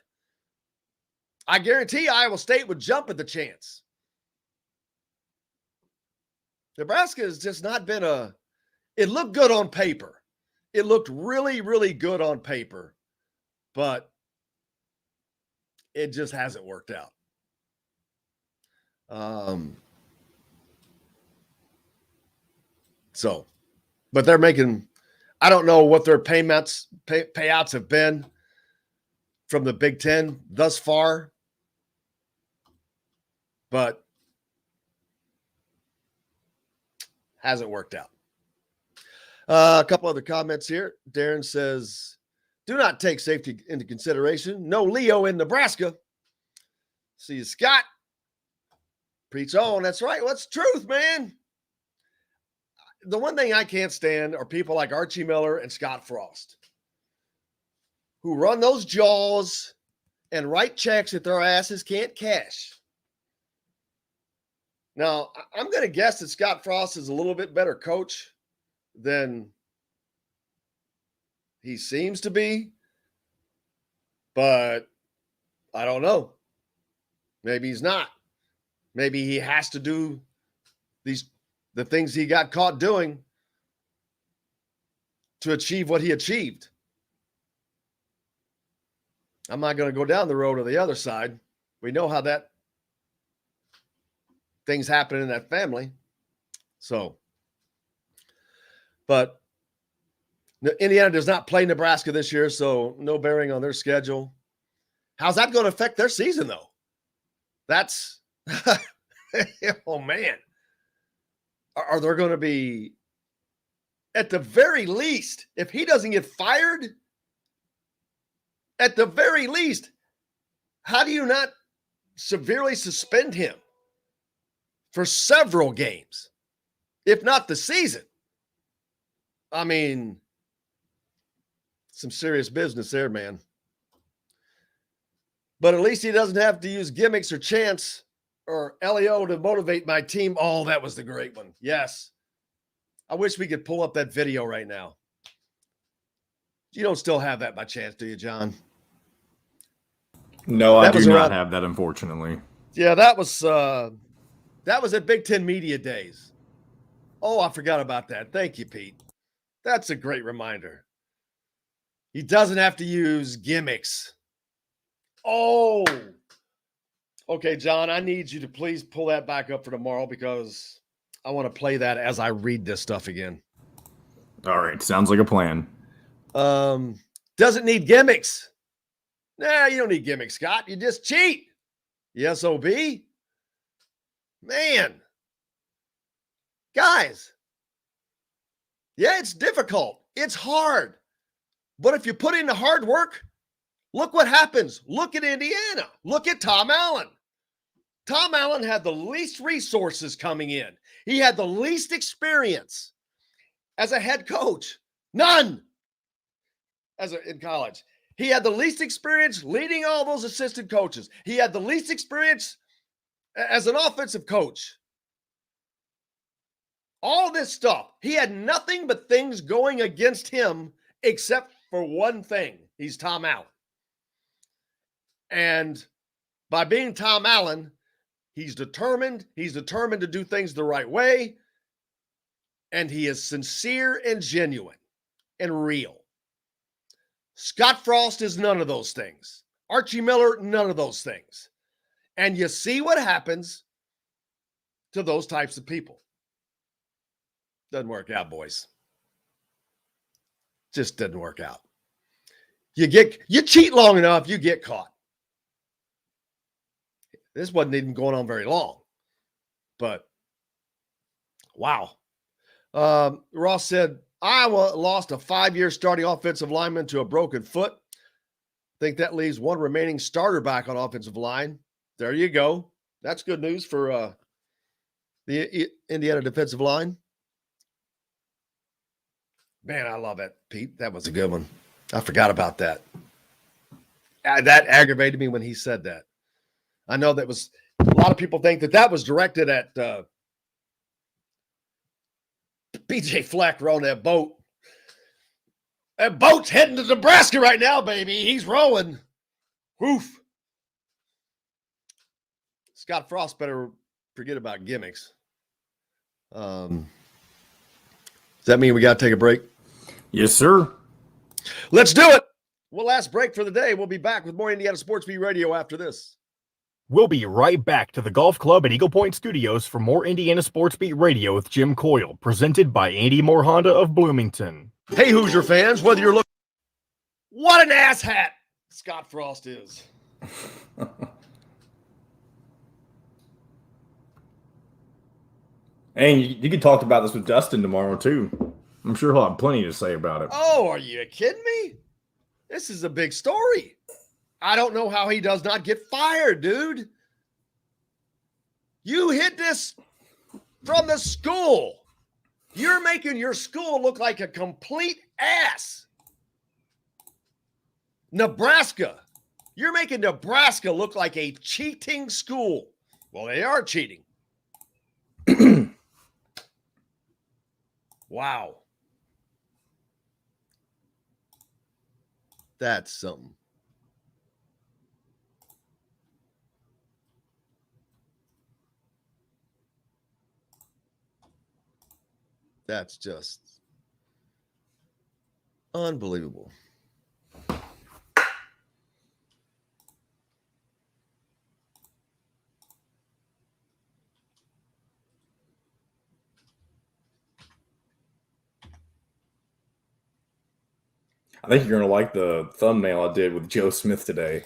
I guarantee Iowa State would jump at the chance. Nebraska has just not been it looked good on paper. It looked really, really good on paper, but it just hasn't worked out. But they're making, I don't know what their payouts have been from the Big Ten thus far, but hasn't worked out. A couple other comments here. Darren says, do not take safety into consideration. No Leo in Nebraska. See you, Scott. Preach on. That's right. What's the truth, man? The one thing I can't stand are people like Archie Miller and Scott Frost who run those jaws and write checks that their asses can't cash. Now, I'm going to guess that Scott Frost is a little bit better coach than he seems to be, but I don't know. Maybe he's not. Maybe he has to do the things he got caught doing to achieve what he achieved. I'm not going to go down the road of the other side. We know how that things happen in that family. So, but Indiana does not play Nebraska this year, so no bearing on their schedule. How's that going to affect their season, though? That's, oh, man. Are there going to be, at the very least, if he doesn't get fired, at the very least, how do you not severely suspend him for several games, if not the season? I mean, some serious business there, man. But at least he doesn't have to use gimmicks or chants or LEO to motivate my team. Oh, that was the great one. Yes. I wish we could pull up that video right now. You don't still have that by chance, do you, John? No, I do not have that, unfortunately. Yeah, that was at Big Ten Media Days. Oh, I forgot about that. Thank you, Pete. That's a great reminder. He doesn't have to use gimmicks. Oh, okay, John, I need you to please pull that back up for tomorrow because I want to play that as I read this stuff again. All right, sounds like a plan. Doesn't need gimmicks. Nah, you don't need gimmicks, Scott. You just cheat. You SOB. Man. Guys. Yeah, it's difficult. It's hard. But if you put in the hard work, look what happens. Look at Indiana. Look at Tom Allen. Tom Allen had the least resources coming in. He had the least experience as a head coach. None. In college. He had the least experience leading all those assistant coaches. He had the least experience as an offensive coach. All this stuff. He had nothing but things going against him except for one thing. He's Tom Allen. And by being Tom Allen, he's determined. He's determined to do things the right way. And he is sincere and genuine and real. Scott Frost is none of those things. Archie Miller, none of those things. And you see what happens to those types of people. Doesn't work out, boys. Just doesn't work out. You cheat long enough, you get caught. This wasn't even going on very long. But, wow. Ross said, Iowa lost a 5-year starting offensive lineman to a broken foot. Think that leaves one remaining starter back on offensive line. There you go. That's good news for the Indiana defensive line. Man, I love it, Pete. That was a good one. I forgot about that. That aggravated me when he said that. I know that was a lot of people think that was directed at BJ Fleck rowing that boat. That boat's heading to Nebraska right now, baby. He's rowing. Woof. Scott Frost better forget about gimmicks. Does that mean we got to take a break? Yes, sir. Let's do it. Well, last break for the day. We'll be back with more Indiana Sports Beat Radio after this. We'll be right back to the Golf Club at Eagle Point Studios for more Indiana Sports Beat Radio with Jim Coyle, presented by Andy Moore Honda of Bloomington. Hey, Hoosier fans, whether you're looking... What an ass hat Scott Frost is. And you can talk about this with Dustin tomorrow, too. I'm sure he'll have plenty to say about it. Oh, are you kidding me? This is a big story. I don't know how he does not get fired, dude. You hid this from the school. You're making your school look like a complete ass. Nebraska. You're making Nebraska look like a cheating school. Well, they are cheating. Wow. That's something. That's just unbelievable. I think you're going to like the thumbnail I did with Joe Smith today.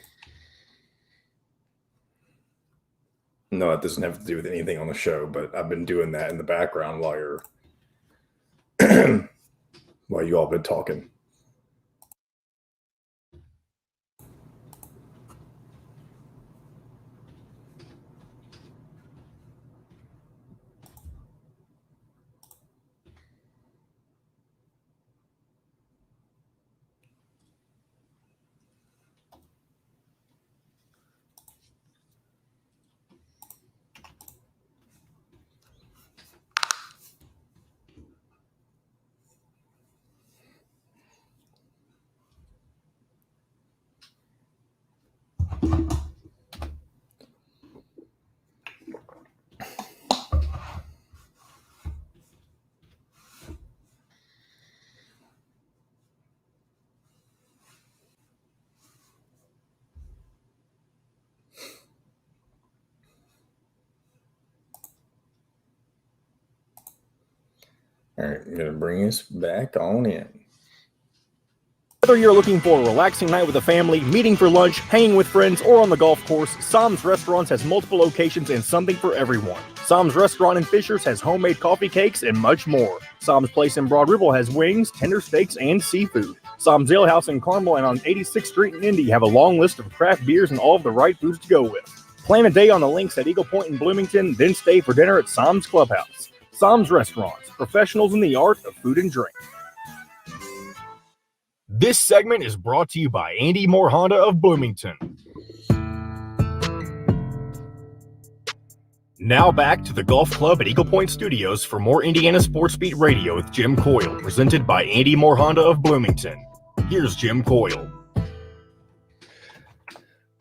No, it doesn't have to do with anything on the show, but I've been doing that in the background while you all been talking. All right, I'm going to bring us back on in. Whether you're looking for a relaxing night with a family, meeting for lunch, hanging with friends, or on the golf course, Sam's Restaurants has multiple locations and something for everyone. Sam's Restaurant in Fishers has homemade coffee cakes and much more. Sam's Place in Broad Ripple has wings, tender steaks, and seafood. Sam's Ale House in Carmel and on 86th Street in Indy have a long list of craft beers and all of the right foods to go with. Plan a day on the links at Eagle Point in Bloomington, then stay for dinner at Sam's Clubhouse. Sam's Restaurants, professionals in the art of food and drink. This segment is brought to you by Andy Moore Honda of Bloomington. Now back to the Golf Club at Eagle Point Studios for more Indiana Sports Beat Radio with Jim Coyle, presented by Andy Moore Honda of Bloomington. Here's Jim Coyle.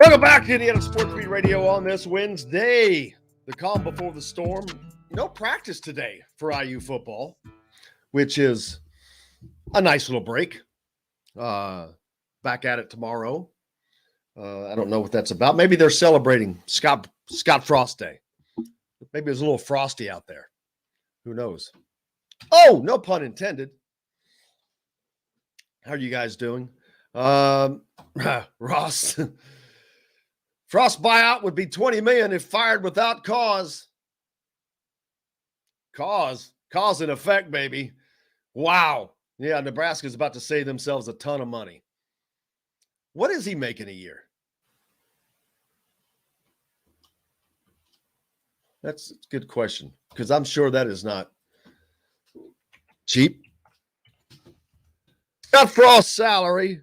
Welcome back to Indiana Sports Beat Radio on this Wednesday. The calm before the storm. No practice today for IU football, which is a nice little break. Back at it tomorrow. I don't know what that's about. Maybe they're celebrating Scott Frost Day. Maybe it's a little frosty out there. Who knows? Oh, no pun intended. How are you guys doing? Ross, Frost buyout would be $20 million if fired without cause. Cause and effect, baby. Wow. Yeah, Nebraska's about to save themselves a ton of money. What is he making a year? That's a good question, because I'm sure that is not cheap. Scott Frost's salary.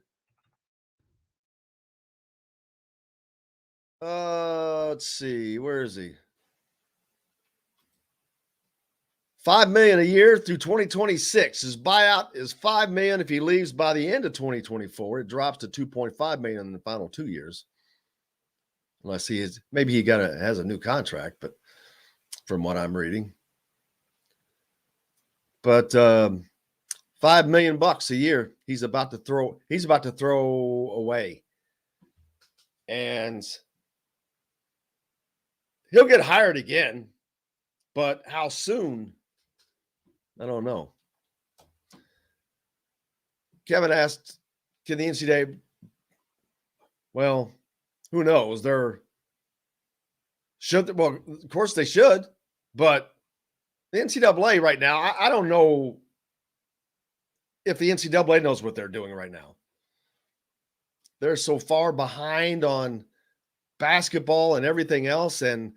Let's see. Where is he? $5 million a year through 2026. His buyout is $5 million if he leaves by the end of 2024. It drops to $2.5 million in the final 2 years, unless he is maybe he has a new contract. But from what I'm reading, but $5 million a year he's about to throw away, and he'll get hired again. But how soon? I don't know. Kevin asked, can the NCAA? Well, who knows? Well, of course they should, but the NCAA right now, I don't know if the NCAA knows what they're doing right now. They're so far behind on basketball and everything else, and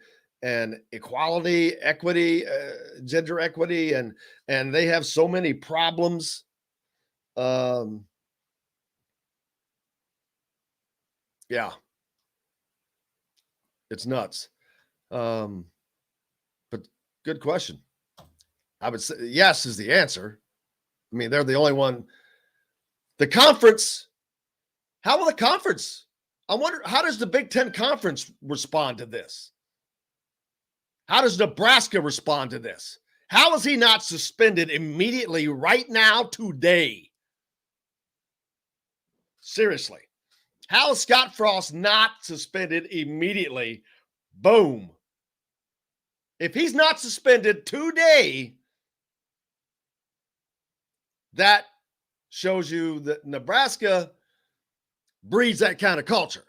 equality, equity, gender equity, and they have so many problems. Yeah. It's nuts. But good question. I would say yes is the answer. I mean, they're the only one. The conference, how will the conference? I wonder, how does the Big Ten Conference respond to this? How does Nebraska respond to this? How is he not suspended immediately right now, today? Seriously. How is Scott Frost not suspended immediately? Boom. If he's not suspended today, that shows you that Nebraska breeds that kind of culture.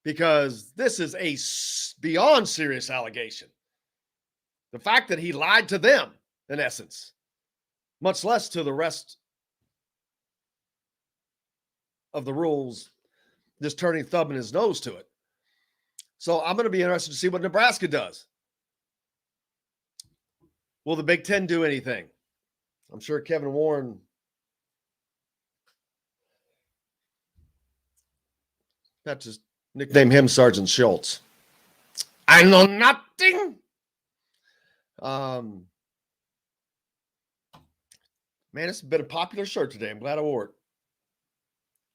Because this is a beyond serious allegation. The fact that he lied to them, in essence, much less to the rest of the rules, just turning thumb in his nose to it. So I'm going to be interested to see what Nebraska does. Will the Big Ten do anything? I'm sure Kevin Warren that just nickname him Sergeant Schultz. I know nothing. Man, it's been a popular shirt today. I'm glad I wore it.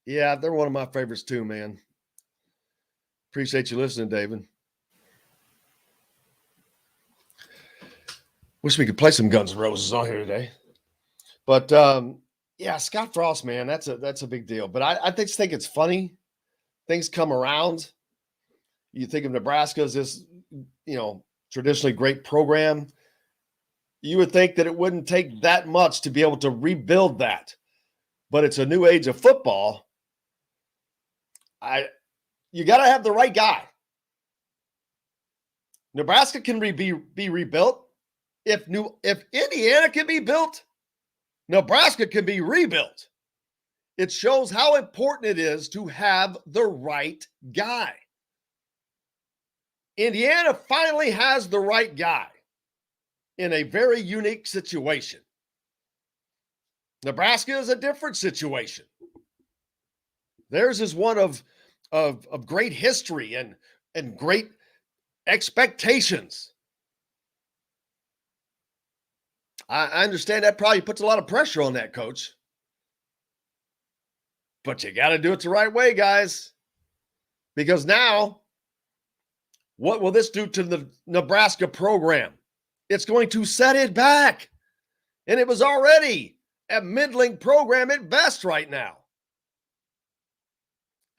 Yeah, they're one of my favorites too, man. Appreciate you listening, David. Wish we could play some Guns N' Roses on here today. But yeah, Scott Frost, man, that's a big deal. But I just think it's funny. Things come around. You think of Nebraska as this, traditionally great program. You would think that it wouldn't take that much to be able to rebuild that. But it's a new age of football. You got to have the right guy. Nebraska can be rebuilt. If Indiana can be built, Nebraska can be rebuilt. It shows how important it is to have the right guy. Indiana finally has the right guy in a very unique situation. Nebraska is a different situation. Theirs is one of great history and great expectations. I understand that probably puts a lot of pressure on that coach. But you got to do it the right way, guys. Because now, what will this do to the Nebraska program? It's going to set it back. And it was already a middling program at best right now.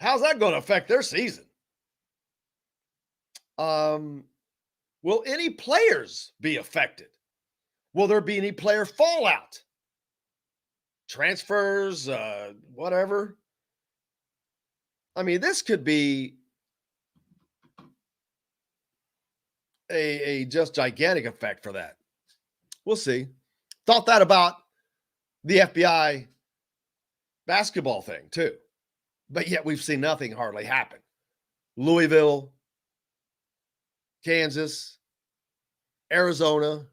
How's that going to affect their season? Will any players be affected? Will there be any player fallout? Transfers, whatever. I mean, this could be a just gigantic effect for that. We'll see. Thought that about the FBI basketball thing too. But yet we've seen nothing hardly happen. Louisville, Kansas, Arizona.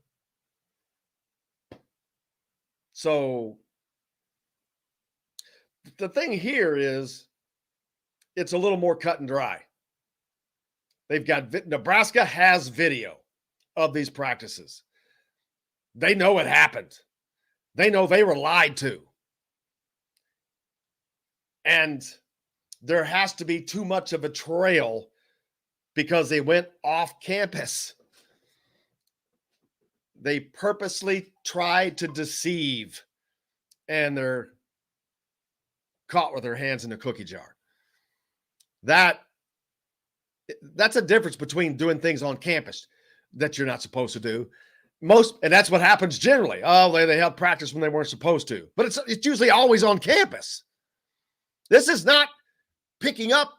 So the thing here is it's a little more cut and dry. They've got Nebraska has video of these practices. They know it happened. They know they were lied to. And there has to be too much of a trail because they went off campus. They purposely tried to deceive, and they're caught with their hands in a cookie jar. That's a difference between doing things on campus that you're not supposed to do. And that's what happens generally. Oh, they held practice when they weren't supposed to. But it's usually always on campus. This is not picking up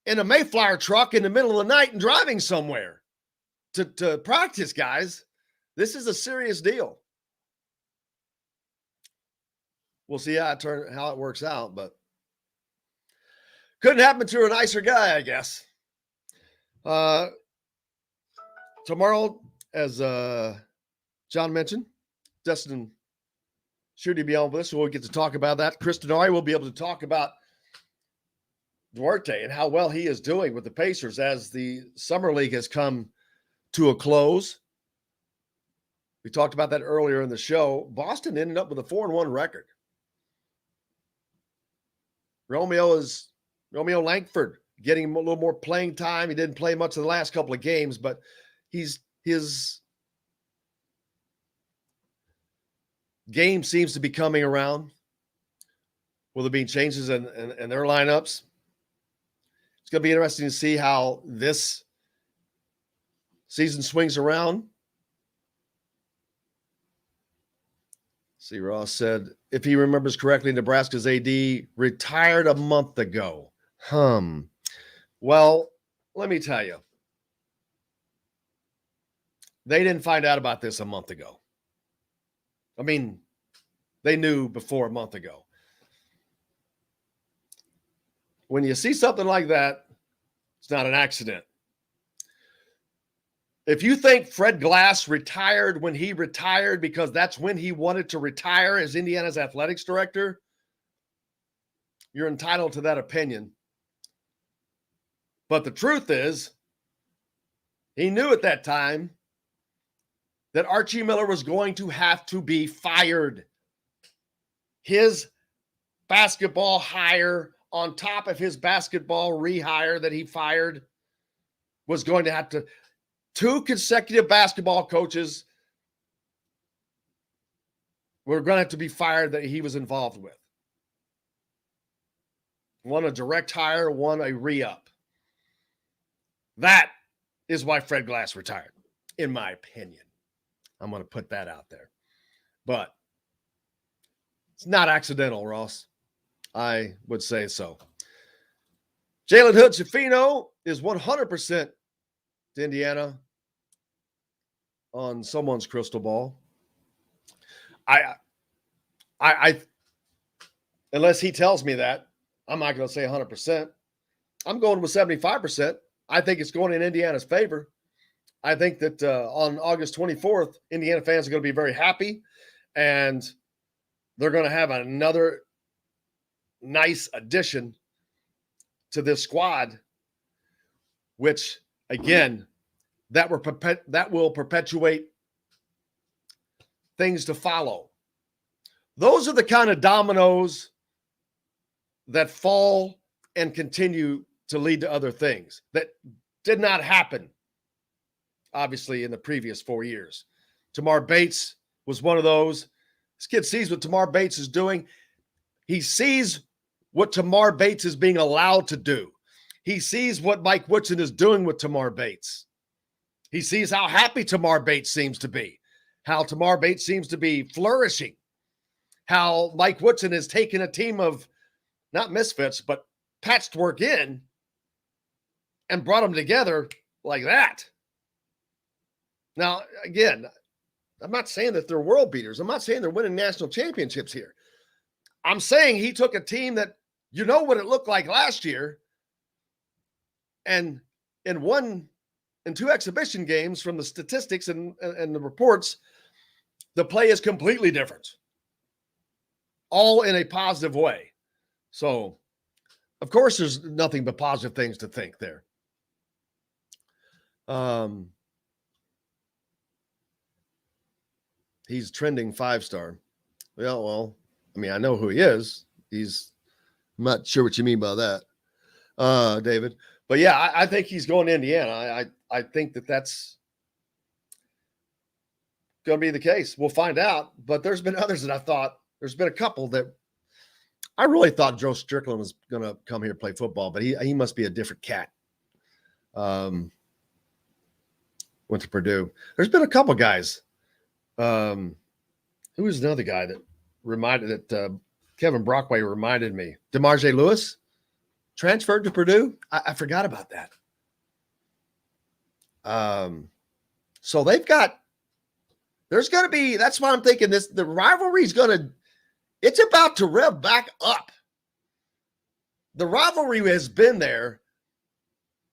in a Mayflower truck in the middle of the night and driving somewhere to practice, guys. This is a serious deal. We'll see how it works out, but couldn't happen to a nicer guy, I guess. Tomorrow, as John mentioned, Destin should he be on with us, so we'll get to talk about that. Chris Denari will be able to talk about Duarte and how well he is doing with the Pacers as the Summer League has come to a close. We talked about that earlier in the show. Boston ended up with a 4-1 record. Romeo Langford getting a little more playing time. He didn't play much in the last couple of games, but his game seems to be coming around. Will there be changes in their lineups? It's going to be interesting to see how this season swings around. See, Ross said, if he remembers correctly, Nebraska's AD retired a month ago. Well, let me tell you. They didn't find out about this a month ago. I mean, they knew before a month ago. When you see something like that, it's not an accident. If you think Fred Glass retired when he retired because that's when he wanted to retire as Indiana's athletics director, you're entitled to that opinion. But the truth is, he knew at that time that Archie Miller was going to have to be fired. His basketball hire on top of his basketball rehire that he fired was going to have to, 2 consecutive basketball coaches were going to have to be fired that he was involved with. One a direct hire, one a re-up. That is why Fred Glass retired, in my opinion. I'm going to put that out there. But it's not accidental, Ross. I would say so. Jalen Hood-Schifino is 100% to Indiana on someone's crystal ball. I unless he tells me that, I'm not going to say 100%. I'm going with 75%. I think it's going in Indiana's favor. I think that on August 24th, Indiana fans are going to be very happy, and they're going to have another nice addition to this squad, which, again, that will perpetuate things to follow. Those are the kind of dominoes that fall and continue to lead to other things that did not happen, obviously, in the previous 4 years. Tamar Bates was one of those. This kid sees what Tamar Bates is doing. He sees what Tamar Bates is being allowed to do. He sees what Mike Woodson is doing with Tamar Bates. He sees how happy Tamar Bates seems to be, how Tamar Bates seems to be flourishing, how Mike Woodson has taken a team of not misfits, but patchwork in and brought them together like that. Now, again, I'm not saying that they're world beaters. I'm not saying they're winning national championships here. I'm saying he took a team that you know what it looked like last year, and in 2 exhibition games, from the statistics and the reports, the play is completely different. All in a positive way. So, of course, there's nothing but positive things to think there. He's trending 5-star. Well, I mean, I know who he is. I'm not sure what you mean by that, David. But yeah, I think he's going to Indiana. I think that's going to be the case. We'll find out. But there's been others that I thought, there's been a couple that I really thought Joe Strickland was going to come here and play football, but he must be a different cat. Went to Purdue. There's been a couple guys. Who was another guy that Kevin Brockway reminded me? DeMarge Lewis transferred to Purdue. I forgot about that. So there's going to be, that's why I'm thinking the rivalry's it's about to rev back up. The rivalry has been there,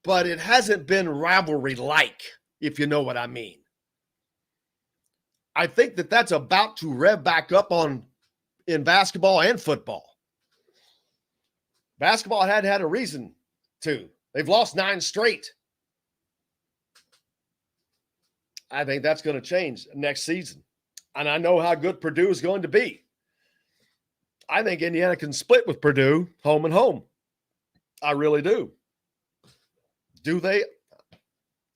but it hasn't been rivalry-like, if you know what I mean. I think that's about to rev back up in basketball and football. Basketball had a reason to. They've lost 9 straight. I think that's going to change next season. And I know how good Purdue is going to be. I think Indiana can split with Purdue home and home. I really do. Do they?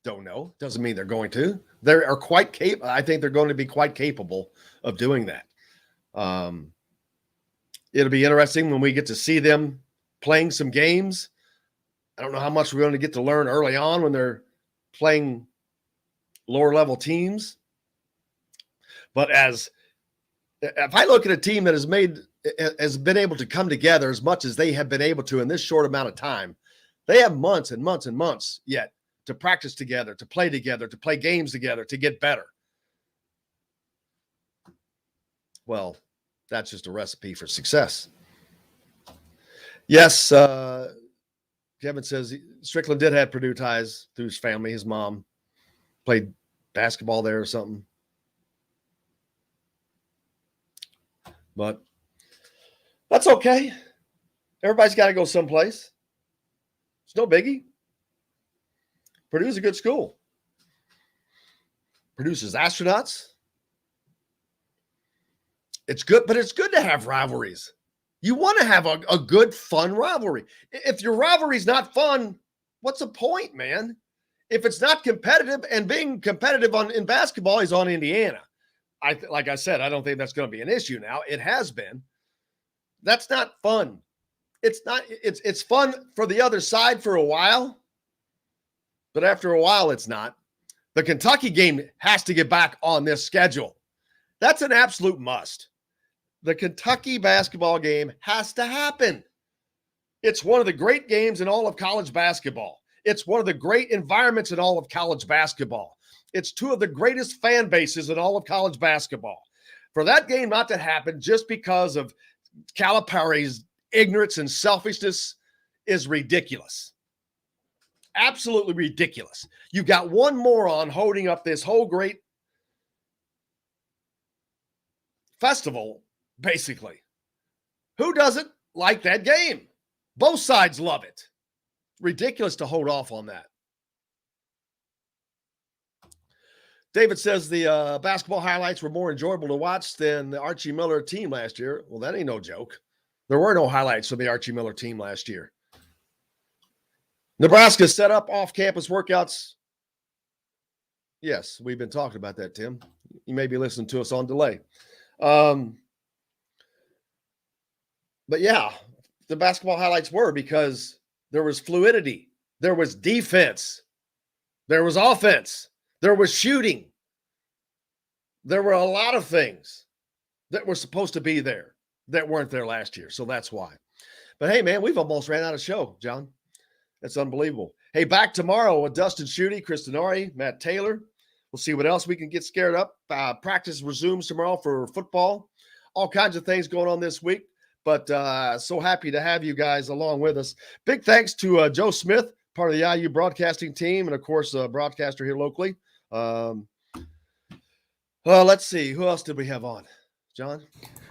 Don't know. Doesn't mean they're going to. They are quite capable. I think they're going to be quite capable of doing that. It'll be interesting when we get to see them playing some games. I don't know how much we're going to get to learn early on when they're playing lower level teams. But if I look at a team that has been able to come together as much as they have been able to in this short amount of time, they have months and months and months yet to practice together, to play games together, to get better. Well, that's just a recipe for success. Yes, Kevin says Strickland did have Purdue ties through his family. His mom played basketball there or something. But that's okay. Everybody's got to go someplace. It's no biggie. Purdue's a good school. Produces astronauts. It's good, but it's good to have rivalries. You want to have a good, fun rivalry. If your rivalry's not fun, what's the point, man? If it's not competitive, and being competitive in basketball is on Indiana. Like I said, I don't think that's going to be an issue now. It has been. That's not fun. It's not. It's fun for the other side for a while, but after a while, it's not. The Kentucky game has to get back on this schedule. That's an absolute must. The Kentucky basketball game has to happen. It's one of the great games in all of college basketball. It's one of the great environments in all of college basketball. It's two of the greatest fan bases in all of college basketball. For that game not to happen just because of Calipari's ignorance and selfishness is ridiculous. Absolutely ridiculous. You got one moron holding up this whole great festival, basically. Who doesn't like that game? Both sides love it. Ridiculous to hold off on that. David says the basketball highlights were more enjoyable to watch than the Archie Miller team last year. Well, that ain't no joke. There were no highlights from the Archie Miller team last year. Nebraska set up off-campus workouts. Yes, we've been talking about that, Tim. You may be listening to us on delay. But yeah, the basketball highlights were because there was fluidity. There was defense. There was offense. There was shooting. There were a lot of things that were supposed to be there that weren't there last year. So that's why. But hey, man, we've almost ran out of show, John. That's unbelievable. Hey, back tomorrow with Dustin Schutte, Chris Denari, Matt Taylor. We'll see what else we can get scared up. Practice resumes tomorrow for football. All kinds of things going on this week. But so happy to have you guys along with us. Big thanks to Joe Smith, part of the IU broadcasting team, and, of course, a broadcaster here locally. Let's see. Who else did we have on? John?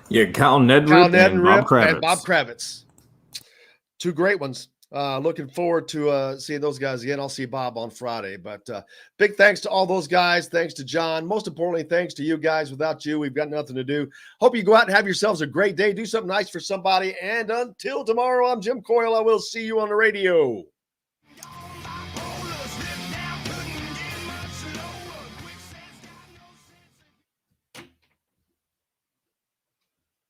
Yeah, Kyle Neddenriep and Bob Kravitz. Two great ones. Looking forward to seeing those guys again. I'll see Bob on Friday. But big thanks to all those guys. Thanks to John. Most importantly, thanks to you guys. Without you, we've got nothing to do. Hope you go out and have yourselves a great day. Do something nice for somebody. And until tomorrow, I'm Jim Coyle. I will see you on the radio.